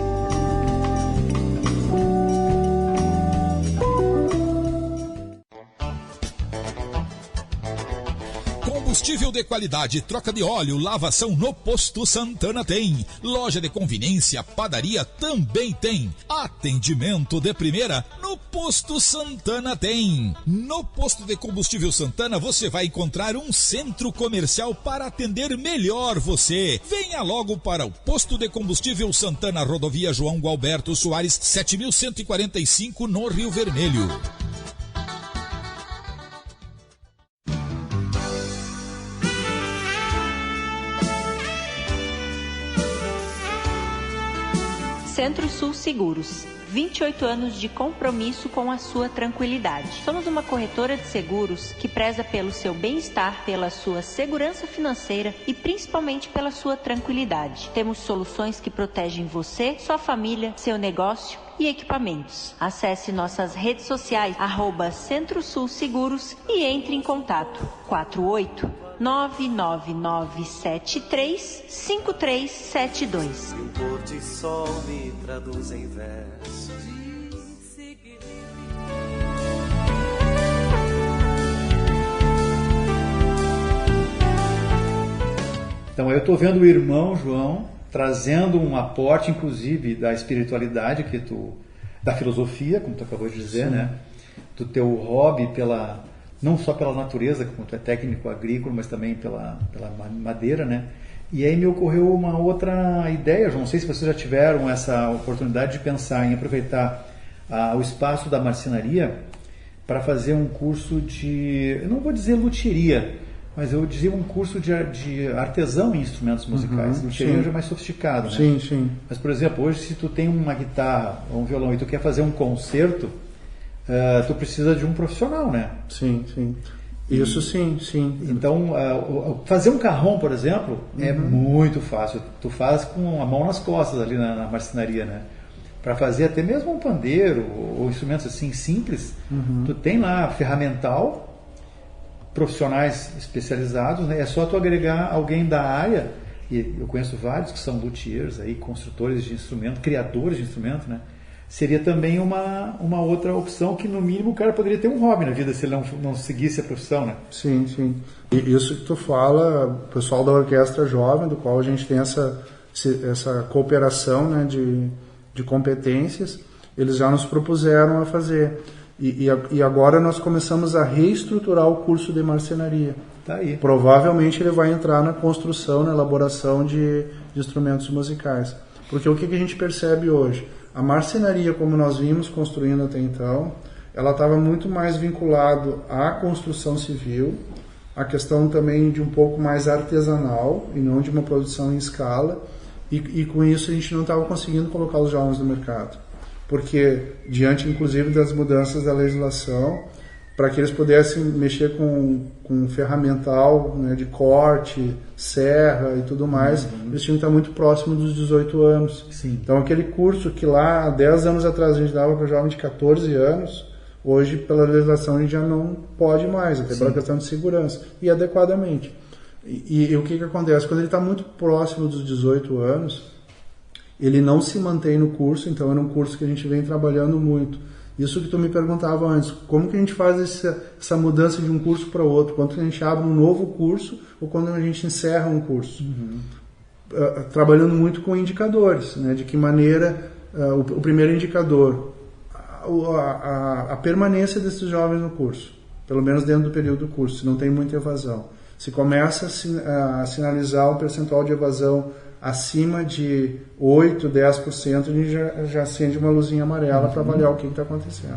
Combustível de qualidade, troca de óleo, lavação no Posto Santana tem. Loja de conveniência, padaria também tem. Atendimento de primeira no Posto Santana tem. No Posto de Combustível Santana você vai encontrar um centro comercial para atender melhor você. Venha logo para o Posto de Combustível Santana, rodovia João Galberto Soares, 7145 no Rio Vermelho. Centro-Sul Seguros, 28 anos de compromisso com a sua tranquilidade. Somos uma corretora de seguros que preza pelo seu bem-estar, pela sua segurança financeira e principalmente pela sua tranquilidade. Temos soluções que protegem você, sua família, seu negócio e equipamentos. Acesse nossas redes sociais, @Centro-Sul Seguros e entre em contato. 48-99973-5372. E o pôr de sol me traduz em versos. Então eu estou vendo o irmão João trazendo um aporte, inclusive, da espiritualidade, da filosofia, como tu acabou de dizer, né? Do teu hobby não só pela natureza, como tu é técnico agrícola, mas também pela madeira, né? E aí me ocorreu uma outra ideia, João, não sei se vocês já tiveram essa oportunidade de pensar em aproveitar o espaço da marcenaria para fazer um curso de, eu não vou dizer luthieria, mas eu dizia um curso de artesão em instrumentos musicais. Luthieria já é mais sofisticado, né? Sim, sim. Mas, por exemplo, hoje se tu tem uma guitarra ou um violão e tu quer fazer um concerto, tu precisa de um profissional, né? Sim, sim. Isso sim. Então, fazer um carrom, por exemplo, é muito fácil. Tu faz com a mão nas costas ali na marcenaria, né? Para fazer até mesmo um pandeiro ou instrumentos assim simples, tu tem lá ferramental, profissionais especializados, né? É só tu agregar alguém da área, e eu conheço vários que são luthiers, aí, construtores de instrumento, criadores de instrumento, né? Seria também uma outra opção que, no mínimo, o cara poderia ter um hobby na vida se ele não seguisse a profissão, né? Sim, sim. E isso que tu fala, o pessoal da Orquestra Jovem, do qual a gente tem essa cooperação, né, de competências, eles já nos propuseram a fazer. E agora nós começamos a reestruturar o curso de marcenaria. Tá aí. Provavelmente ele vai entrar na construção, na elaboração de instrumentos musicais. Porque o que a gente percebe hoje? A marcenaria, como nós vimos construindo até então, ela estava muito mais vinculado à construção civil, a questão também de um pouco mais artesanal e não de uma produção em escala, e com isso a gente não estava conseguindo colocar os jovens no mercado. Porque, diante inclusive das mudanças da legislação, para que eles pudessem mexer com ferramental, né, de corte, serra e tudo mais, eles tinham que estar muito próximos dos 18 anos. Sim. Então aquele curso que lá há 10 anos atrás a gente dava para jovem de 14 anos, hoje pela legislação a gente já não pode mais, até pela questão de segurança, e adequadamente. E o que acontece? Quando ele está muito próximo dos 18 anos, ele não se mantém no curso, então era um curso que a gente vem trabalhando muito. Isso que tu me perguntava antes, como que a gente faz essa mudança de um curso para outro? Quando a gente abre um novo curso ou quando a gente encerra um curso? Trabalhando muito com indicadores, né? De que maneira, o primeiro indicador, a permanência desses jovens no curso, pelo menos dentro do período do curso, se não tem muita evasão. Se começa a sinalizar um percentual de evasão acima de 8%, 10%, a gente já acende uma luzinha amarela para avaliar o que está acontecendo.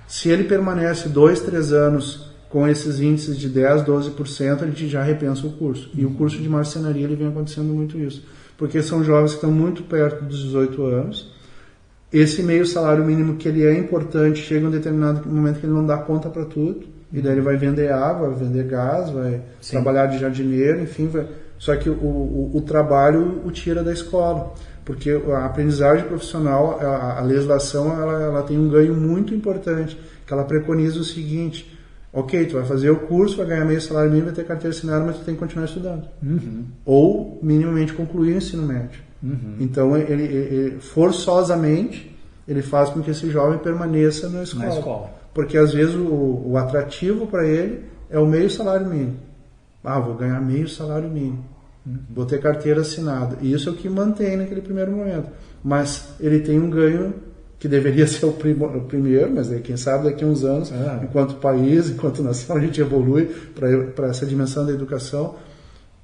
Se ele permanece 2, 3 anos com esses índices de 10%, 12%, a gente já repensa o curso. E o curso de marcenaria ele vem acontecendo muito isso. Porque são jovens que estão muito perto dos 18 anos. Esse meio salário mínimo que ele é importante, chega um determinado momento que ele não dá conta para tudo. E daí ele vai vender água, vai vender gás, vai trabalhar de jardineiro, enfim, só que o trabalho o tira da escola, porque a aprendizagem profissional, a legislação, ela tem um ganho muito importante, que ela preconiza o seguinte: ok, tu vai fazer o curso, vai ganhar meio salário mínimo, vai ter carteira assinada, mas tu tem que continuar estudando. Ou minimamente concluir o ensino médio. Então, ele forçosamente, ele faz com que esse jovem permaneça na escola. Porque às vezes o atrativo para ele é o meio salário mínimo. Vou ganhar meio salário mínimo. Vou ter carteira assinada. E isso é o que mantém naquele primeiro momento. Mas ele tem um ganho que deveria ser o primeiro, mas quem sabe daqui a uns anos, enquanto país, enquanto nação, a gente evolui para essa dimensão da educação.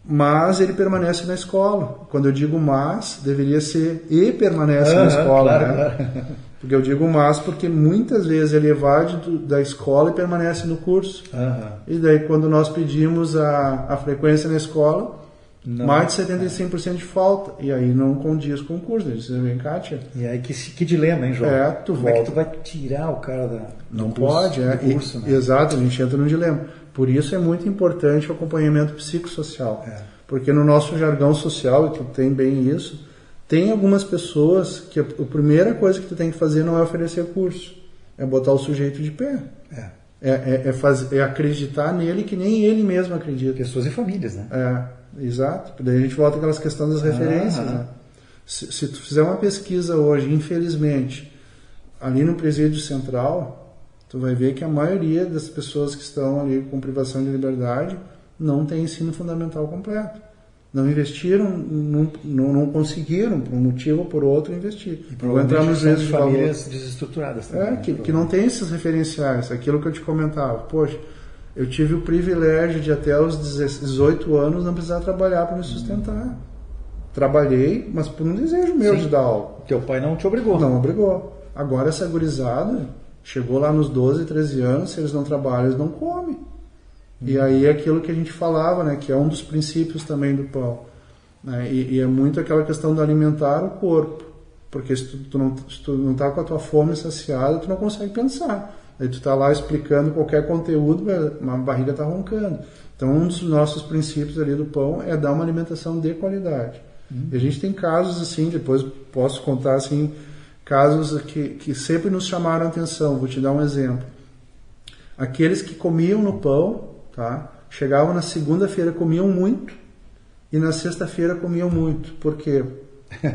Mas ele permanece na escola. Quando eu digo mas, deveria ser e permanece na escola. Claro, né? claro. Porque eu digo mas porque muitas vezes ele evade da escola e permanece no curso. E daí quando nós pedimos a frequência na escola, mais de 75% de falta. E aí não condiz com o curso. Eles dizem, vem cá, tia. E aí que dilema, hein, João? Como é que tu vai tirar o cara do curso, curso, né? Exato, a gente entra num dilema. Por isso é muito importante o acompanhamento psicossocial. Porque no nosso jargão social, e tu tem bem isso, tem algumas pessoas que a primeira coisa que tu tem que fazer não é oferecer curso, é botar o sujeito de pé. É acreditar nele que nem ele mesmo acredita. Pessoas e famílias, né? Exato. Daí a gente volta àquelas questões das referências. Né? Se tu fizer uma pesquisa hoje, infelizmente, ali no presídio central, tu vai ver que a maioria das pessoas que estão ali com privação de liberdade não tem ensino fundamental completo. Não investiram, não conseguiram, por um motivo ou por outro, investir. E provavelmente são de famílias desestruturadas também. Que não tem esses referenciais. Aquilo que eu te comentava. Poxa, eu tive o privilégio de até os 18 anos não precisar trabalhar para me sustentar. Trabalhei, mas por um desejo meu de dar aula. Teu pai não te obrigou. Não obrigou. Agora essa gurizada, Chegou lá nos 12, 13 anos, se eles não trabalham, eles não comem. E aí é aquilo que a gente falava, né, que é um dos princípios também do pão. Né, e é muito aquela questão de alimentar o corpo. Porque se tu não está com a tua fome saciada, tu não consegue pensar. Aí tu está lá explicando qualquer conteúdo, a barriga está roncando. Então um dos nossos princípios ali do pão é dar uma alimentação de qualidade. E a gente tem casos assim, depois posso contar assim, casos que sempre nos chamaram a atenção. Vou te dar um exemplo. Aqueles que comiam no pão, tá? Chegavam na segunda-feira, comiam muito, e na sexta-feira comiam muito. Por quê?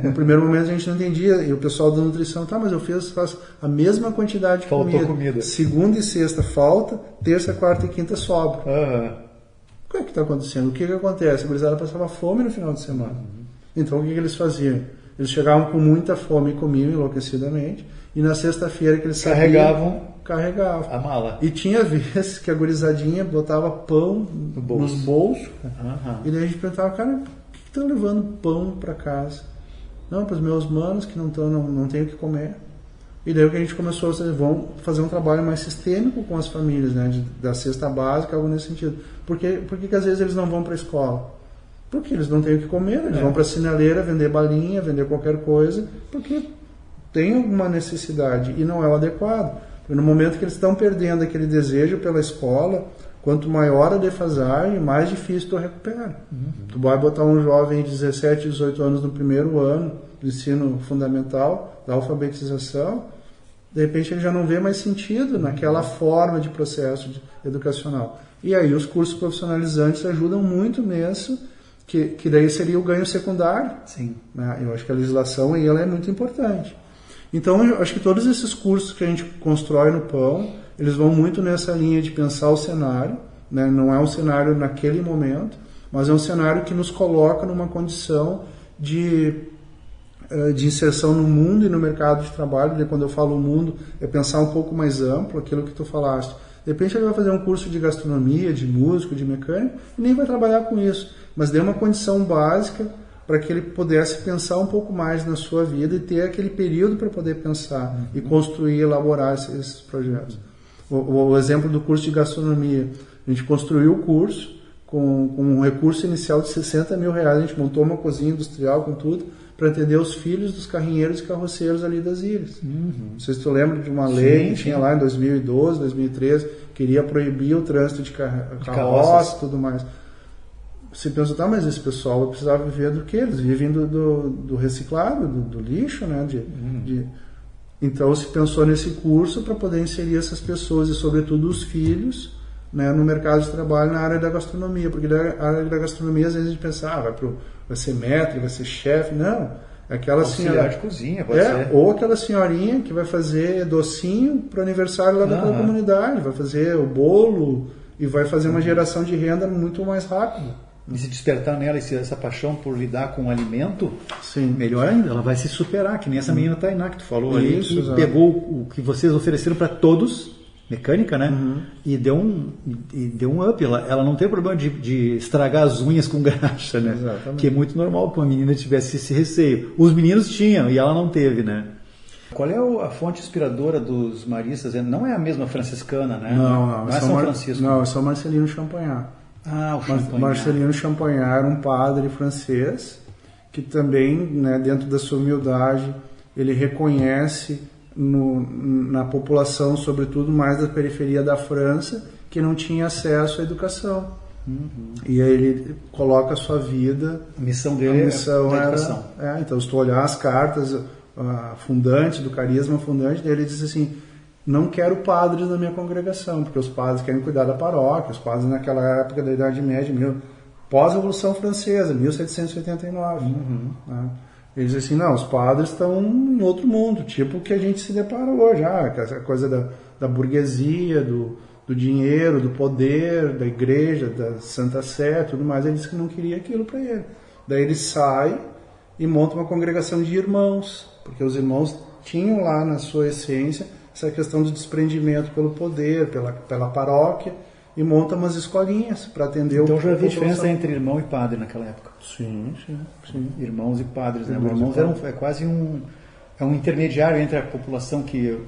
No primeiro momento a gente não entendia, e o pessoal da nutrição, tá, mas eu faço a mesma quantidade de comida. Segunda e sexta falta, terça, quarta e quinta sobra. O que é que está acontecendo? O que acontece? A gurizada passava fome no final de semana. Então o que eles faziam? Eles chegavam com muita fome e comiam enlouquecidamente, e na sexta-feira que eles carregavam a mala. E tinha vezes que a gurizadinha botava pão nos bolsos, e daí a gente perguntava, cara, por que estão levando pão para casa? Não, para os meus manos que não têm o que comer. E daí o que a gente começou a fazer, vamos fazer um trabalho mais sistêmico com as famílias, né, da cesta básica, algo nesse sentido. Por que às vezes eles não vão para a escola? Porque eles não têm o que comer, eles vão para a sinaleira vender balinha, vender qualquer coisa, porque tem alguma necessidade e não é o adequado. Porque no momento que eles estão perdendo aquele desejo pela escola, quanto maior a defasagem, mais difícil tu recupera. Tu vai botar um jovem de 17, 18 anos no primeiro ano do ensino fundamental, da alfabetização, de repente ele já não vê mais sentido naquela forma de processo educacional. E aí os cursos profissionalizantes ajudam muito nisso, que daí seria o ganho secundário. Sim. Né? Eu acho que a legislação aí ela é muito importante. Então, eu acho que todos esses cursos que a gente constrói no pão, eles vão muito nessa linha de pensar o cenário, né? Não é um cenário naquele momento, mas é um cenário que nos coloca numa condição de inserção no mundo e no mercado de trabalho. E quando eu falo mundo, é pensar um pouco mais amplo, aquilo que tu falaste. De repente ele vai fazer um curso de gastronomia, de músico, de mecânico, e nem vai trabalhar com isso, mas dê uma condição básica para que ele pudesse pensar um pouco mais na sua vida e ter aquele período para poder pensar e construir, elaborar esses projetos. O exemplo do curso de gastronomia, a gente construiu o curso com um recurso inicial de R$60 mil, a gente montou uma cozinha industrial com tudo, para atender os filhos dos carrinheiros e carroceiros ali das ilhas. Não sei se tu lembra de uma lei que tinha lá em 2012, 2013, queria proibir o trânsito de carroça e tudo mais. Você pensa, tá, mas esse pessoal vai precisar viver do quê? Eles vivem do reciclado, do lixo, né? Então se pensou nesse curso para poder inserir essas pessoas e sobretudo os filhos, né, no mercado de trabalho na área da gastronomia, porque na área da gastronomia às vezes a gente pensa, vai ser maître, vai ser chefe. Não, é aquela senhora de cozinha, pode ser. Ou aquela senhorinha que vai fazer docinho para o aniversário lá daquela comunidade, vai fazer o bolo e vai fazer uma geração de renda muito mais rápida. E se despertar nela essa paixão por lidar com o alimento, melhor ainda, ela vai se superar, que nem essa menina Tainá que tu falou ali, que pegou o que vocês ofereceram para todos, mecânica, né? E deu um up. Ela não tem problema de estragar as unhas com graxa, né? Exatamente. Que é muito normal que uma menina tivesse esse receio. Os meninos tinham e ela não teve, né? Qual é a fonte inspiradora dos maristas? Não é a mesma franciscana, né? Não é São Francisco. Não, é São Marcelino Champagnat. O Champagnat. Marcelino Champagnat era um padre francês que também, né, dentro da sua humildade, ele reconhece na população, sobretudo mais da periferia da França, que não tinha acesso à educação. E aí ele coloca a sua vida... A missão dele é a educação. Então, se tu olhar as cartas fundante, do carisma fundante dele, ele diz assim: não quero padres na minha congregação, porque os padres querem cuidar da paróquia, os padres naquela época da Idade Média, pós-Revolução Francesa, 1789. Né? Ele diz assim, não, os padres estão em outro mundo, tipo o que a gente se depara hoje, essa coisa da burguesia, do dinheiro, do poder, da igreja, da Santa Sé, tudo mais. Ele disse que não queria aquilo para ele. Daí ele sai e monta uma congregação de irmãos, porque os irmãos tinham lá na sua essência essa questão do desprendimento pelo poder, pela paróquia, e monta umas escolinhas para atender Então já havia diferença entre irmão e padre naquela época? Sim. Irmãos e padres, né? Irmãos é quase É um intermediário entre a população que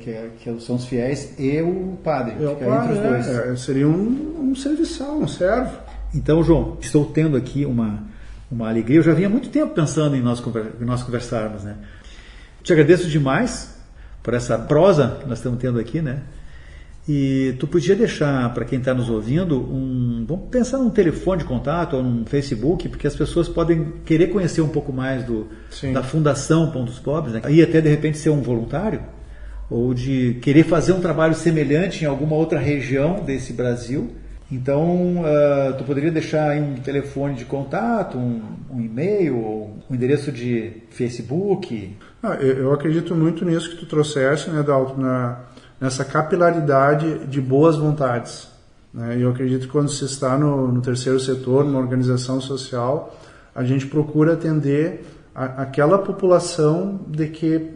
são os fiéis e o padre. Entre os dois. Seria um serviçal, um servo. Então, João, estou tendo aqui uma alegria. Eu já vinha há muito tempo pensando em nós conversarmos, né? Te agradeço demais por essa prosa que nós estamos tendo aqui, né? E tu podia deixar para quem está nos ouvindo vamos pensar num telefone de contato ou num Facebook, porque as pessoas podem querer conhecer um pouco mais da Fundação Pão dos Pobres, né? E até de repente ser um voluntário, ou de querer fazer um trabalho semelhante em alguma outra região desse Brasil. Então, tu poderia deixar aí um telefone de contato, um e-mail, ou um endereço de Facebook? Eu acredito muito nisso que tu trouxeste, né, Dalton, nessa capilaridade de boas vontades. Né? Eu acredito que quando se está no terceiro setor, numa organização social, a gente procura atender aquela população de que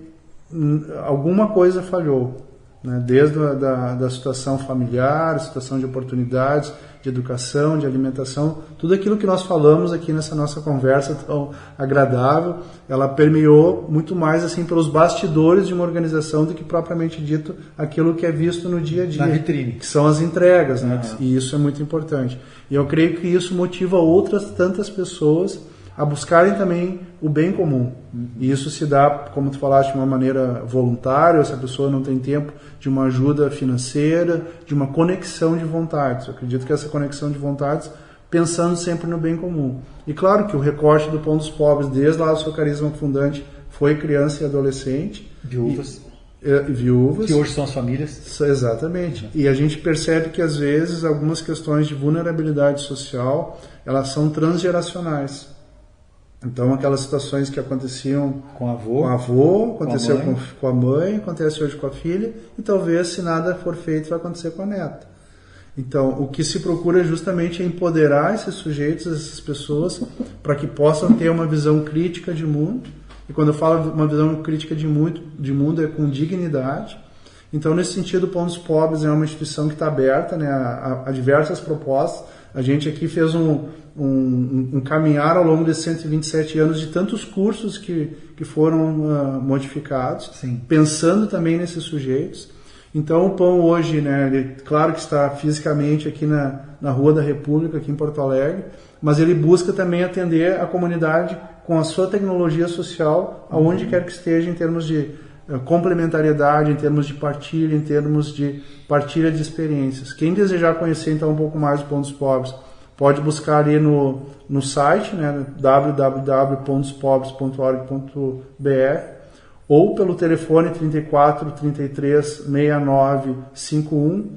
alguma coisa falhou. Né? Desde da situação familiar, situação de oportunidades, de educação, de alimentação, tudo aquilo que nós falamos aqui nessa nossa conversa tão agradável, ela permeou muito mais assim pelos bastidores de uma organização do que propriamente dito aquilo que é visto no dia a dia. Na vitrine. Que são as entregas, né? E isso é muito importante. E eu creio que isso motiva outras tantas pessoas a buscarem também o bem comum. E isso se dá, como tu falaste, de uma maneira voluntária, se a pessoa não tem tempo de uma ajuda financeira, de uma conexão de vontades. Eu acredito que essa conexão de vontades, pensando sempre no bem comum. E claro que o recorte do Pão dos Pobres, desde lá do seu carisma fundante, foi criança e adolescente. Viúvas. Viúvas. Que hoje são as famílias. Exatamente. E a gente percebe que, às vezes, algumas questões de vulnerabilidade social, elas são transgeracionais. Então, aquelas situações que aconteciam com o avô, aconteceu com a mãe, acontece hoje com a filha, e talvez, se nada for feito, vai acontecer com a neta. Então, o que se procura justamente é empoderar esses sujeitos, essas pessoas, para que possam ter uma visão crítica de mundo. E quando eu falo uma visão crítica de mundo, é com dignidade. Então, nesse sentido, o Pão dos Pobres é uma instituição que está aberta, né, a diversas propostas. A gente aqui fez um caminhar ao longo desses 127 anos de tantos cursos que foram modificados, Sim. Pensando também nesses sujeitos. Então, o Pão hoje, né, ele, claro que está fisicamente aqui na Rua da República, aqui em Porto Alegre, mas ele busca também atender a comunidade com a sua tecnologia social, aonde quer que esteja, em termos de complementariedade, em termos de partilha, em termos de partilha de experiências. Quem desejar conhecer então um pouco mais do Pão dos Pobres, pode buscar ali no site, né, www.pontospobres.org.br, ou pelo telefone 34 33 69 51,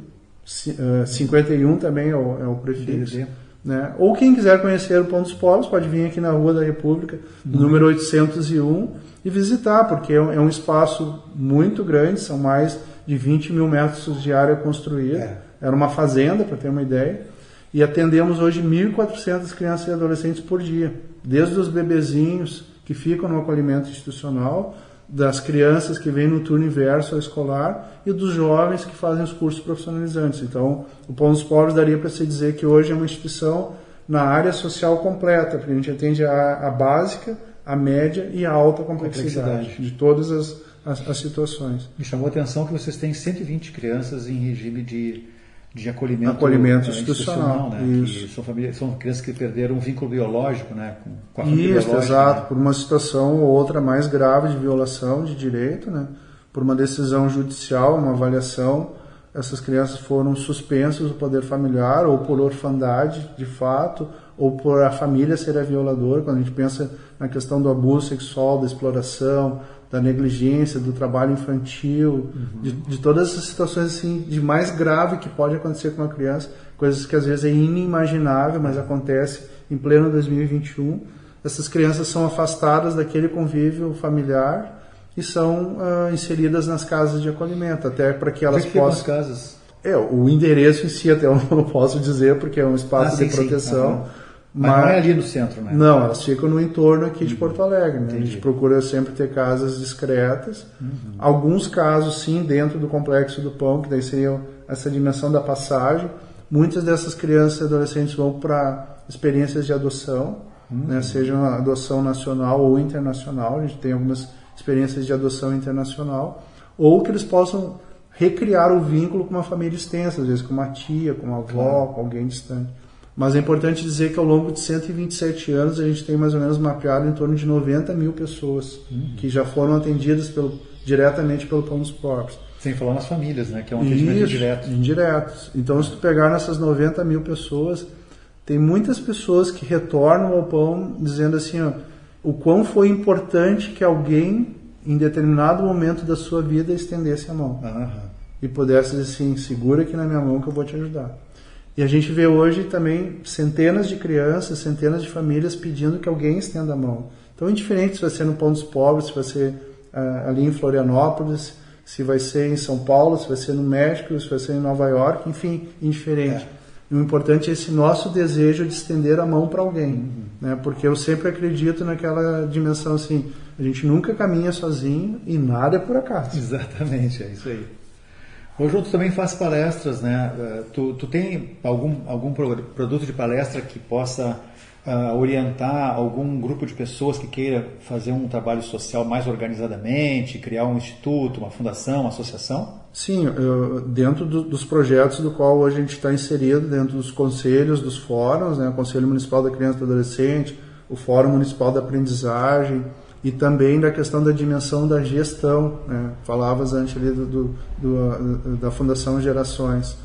51 também é o prefixo. Né? Ou quem quiser conhecer o Pão dos Pobres pode vir aqui na Rua da República, número 801, e visitar, porque é um espaço muito grande, são mais de 20 mil metros de área construída. Era uma fazenda, para ter uma ideia, e atendemos hoje 1.400 crianças e adolescentes por dia, desde os bebezinhos que ficam no acolhimento institucional, das crianças que vêm no turno inverso ao escolar e dos jovens que fazem os cursos profissionalizantes. Então, o Pão dos Pobres daria para se dizer que hoje é uma instituição na área social completa, porque a gente atende a básica, a média e a alta complexidade. De todas as situações. Me chamou a atenção que vocês têm 120 crianças em regime de acolhimento institucional, né? Que são crianças que perderam um vínculo biológico, né? Com a família biológica. Exato, né? Por uma situação ou outra mais grave de violação de direito, né? Por uma decisão judicial, uma avaliação, essas crianças foram suspensas do poder familiar, ou por orfandade, de fato, ou por a família ser a violadora. Quando a gente pensa na questão do abuso sexual, da exploração, da negligência, do trabalho infantil, de todas essas situações assim, de mais grave que pode acontecer com uma criança, coisas que às vezes é inimaginável, mas acontece em pleno 2021. Essas crianças são afastadas daquele convívio familiar e são inseridas nas casas de acolhimento, até para que elas possam... casas? O endereço em si até eu não posso dizer, porque é um espaço de proteção. Mas não é ali no centro, né? Não, elas ficam no entorno aqui de Porto Alegre. Né? A gente procura sempre ter casas discretas. Alguns casos, sim, dentro do Complexo do Pão, que daí seria essa dimensão da passagem. Muitas dessas crianças e adolescentes vão para experiências de adoção, né? Seja uma adoção nacional ou internacional. A gente tem algumas experiências de adoção internacional, ou que eles possam recriar o vínculo com uma família extensa, às vezes com uma tia, com uma avó, com alguém distante. Mas é importante dizer que ao longo de 127 anos a gente tem mais ou menos mapeado em torno de 90 mil pessoas que já foram atendidas diretamente pelo Pão dos Pobres. Sem falar nas famílias, né? Que é um atendimento indireto. Indiretos. Então, se tu pegar nessas 90 mil pessoas, tem muitas pessoas que retornam ao Pão dizendo assim, ó, o quão foi importante que alguém, em determinado momento da sua vida, estendesse a mão. E pudesse dizer assim, segura aqui na minha mão que eu vou te ajudar. E a gente vê hoje também centenas de crianças, centenas de famílias pedindo que alguém estenda a mão. Então, indiferente se vai ser no Pão dos Pobres, se vai ser ali em Florianópolis, se vai ser em São Paulo, se vai ser no México, se vai ser em Nova York, enfim, indiferente. O importante é esse nosso desejo de estender a mão para alguém, né? Porque eu sempre acredito naquela dimensão assim, a gente nunca caminha sozinho e nada é por acaso. Exatamente, é isso aí. Ô João, tu também faz palestras, né? Tu tem algum produto de palestra que possa orientar algum grupo de pessoas que queira fazer um trabalho social mais organizadamente, criar um instituto, uma fundação, uma associação? Sim, dentro dos projetos do qual hoje a gente está inserido, dentro dos conselhos, dos fóruns, né? O Conselho Municipal da Criança e do Adolescente, o Fórum Municipal da Aprendizagem e também da questão da dimensão da gestão, né? Falavas antes ali da Fundação Gerações.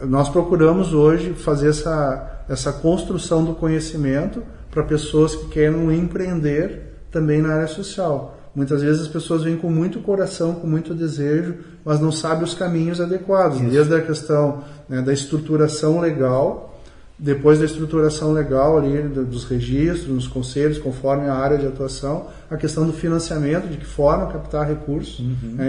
Nós procuramos hoje fazer essa construção do conhecimento para pessoas que querem empreender também na área social. Muitas vezes as pessoas vêm com muito coração, com muito desejo, mas não sabem os caminhos adequados. Isso. Desde a questão, né, da estruturação legal, depois da estruturação legal ali, dos registros, nos conselhos, conforme a área de atuação, a questão do financiamento, de que forma captar recursos.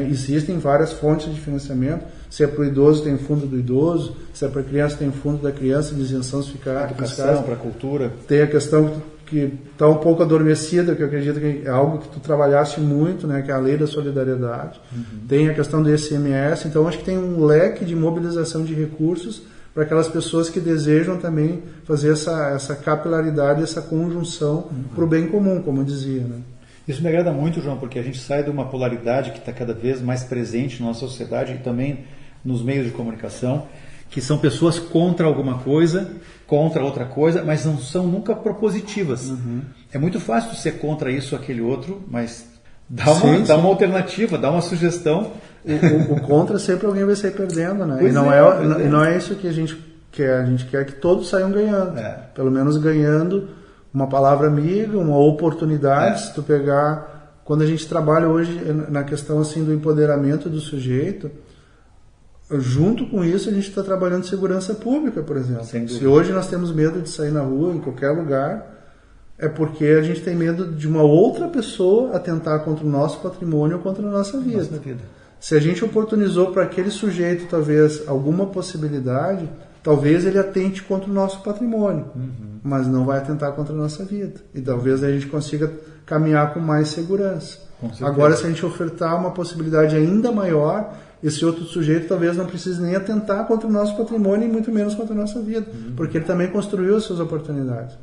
Existem várias fontes de financiamento. Se é para o idoso, tem o fundo do idoso. Se é para a criança, tem o fundo da criança, de isenções fiscais. Educação, para a cultura. Tem a questão que está um pouco adormecida, que eu acredito que é algo que tu trabalhaste muito, né, que é a lei da solidariedade. Tem a questão do ICMS. Então, acho que tem um leque de mobilização de recursos para aquelas pessoas que desejam também fazer essa capilaridade, essa conjunção para o bem comum, como eu dizia, né? Isso me agrada muito, João, porque a gente sai de uma polaridade que está cada vez mais presente na nossa sociedade e também nos meios de comunicação, que são pessoas contra alguma coisa, contra outra coisa, mas não são nunca propositivas. É muito fácil ser contra isso ou aquele outro, mas dá uma alternativa, dá uma sugestão. O contra sempre alguém vai sair perdendo, né? E não é isso que a gente quer. A gente quer que todos saiam ganhando. Pelo menos ganhando uma palavra amiga, uma oportunidade. Se tu pegar... Quando a gente trabalha hoje na questão assim, do empoderamento do sujeito, junto com isso a gente está trabalhando segurança pública, por exemplo. Se hoje nós temos medo de sair na rua, em qualquer lugar, é porque a gente tem medo de uma outra pessoa atentar contra o nosso patrimônio ou contra a nossa vida. Se a gente oportunizou para aquele sujeito, talvez, alguma possibilidade, talvez ele atente contra o nosso patrimônio, mas não vai atentar contra a nossa vida. E talvez a gente consiga caminhar com mais segurança. Agora, se a gente ofertar uma possibilidade ainda maior, esse outro sujeito talvez não precise nem atentar contra o nosso patrimônio e muito menos contra a nossa vida, porque ele também construiu as suas oportunidades.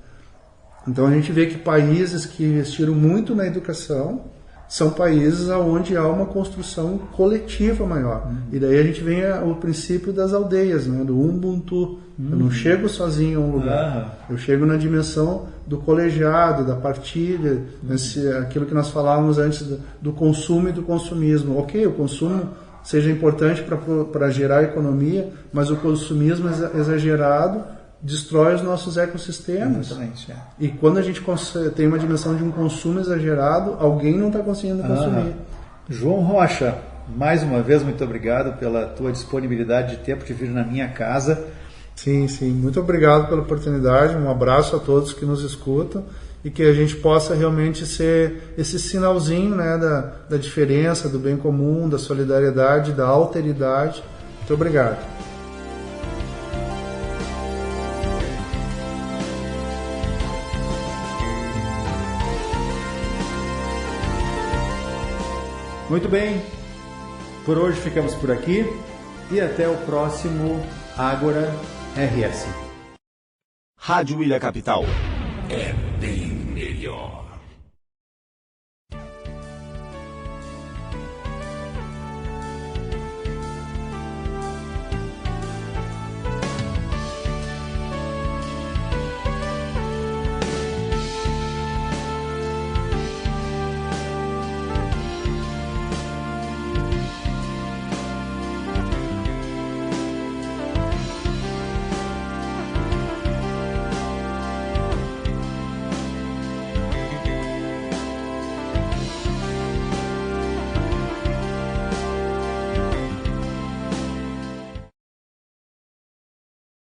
Então a gente vê que países que investiram muito na educação são países onde há uma construção coletiva maior. E daí a gente vem o princípio das aldeias, né? Do Ubuntu. Eu não chego sozinho a um lugar. Eu chego na dimensão do colegiado, da partilha, aquilo que nós falávamos antes do consumo e do consumismo. Ok, o consumo seja importante para gerar economia, mas o consumismo exagerado destrói os nossos ecossistemas. Exatamente, E quando a gente tem uma dimensão de um consumo exagerado, alguém não está conseguindo consumir. João Rocha, mais uma vez, muito obrigado pela tua disponibilidade de tempo de vir na minha casa. Sim, muito obrigado pela oportunidade, um abraço a todos que nos escutam e que a gente possa realmente ser esse sinalzinho, né, da diferença, do bem comum, da solidariedade, da alteridade. Muito obrigado. Muito bem, por hoje ficamos por aqui e até o próximo Ágora RS. Rádio Ilha Capital. É bem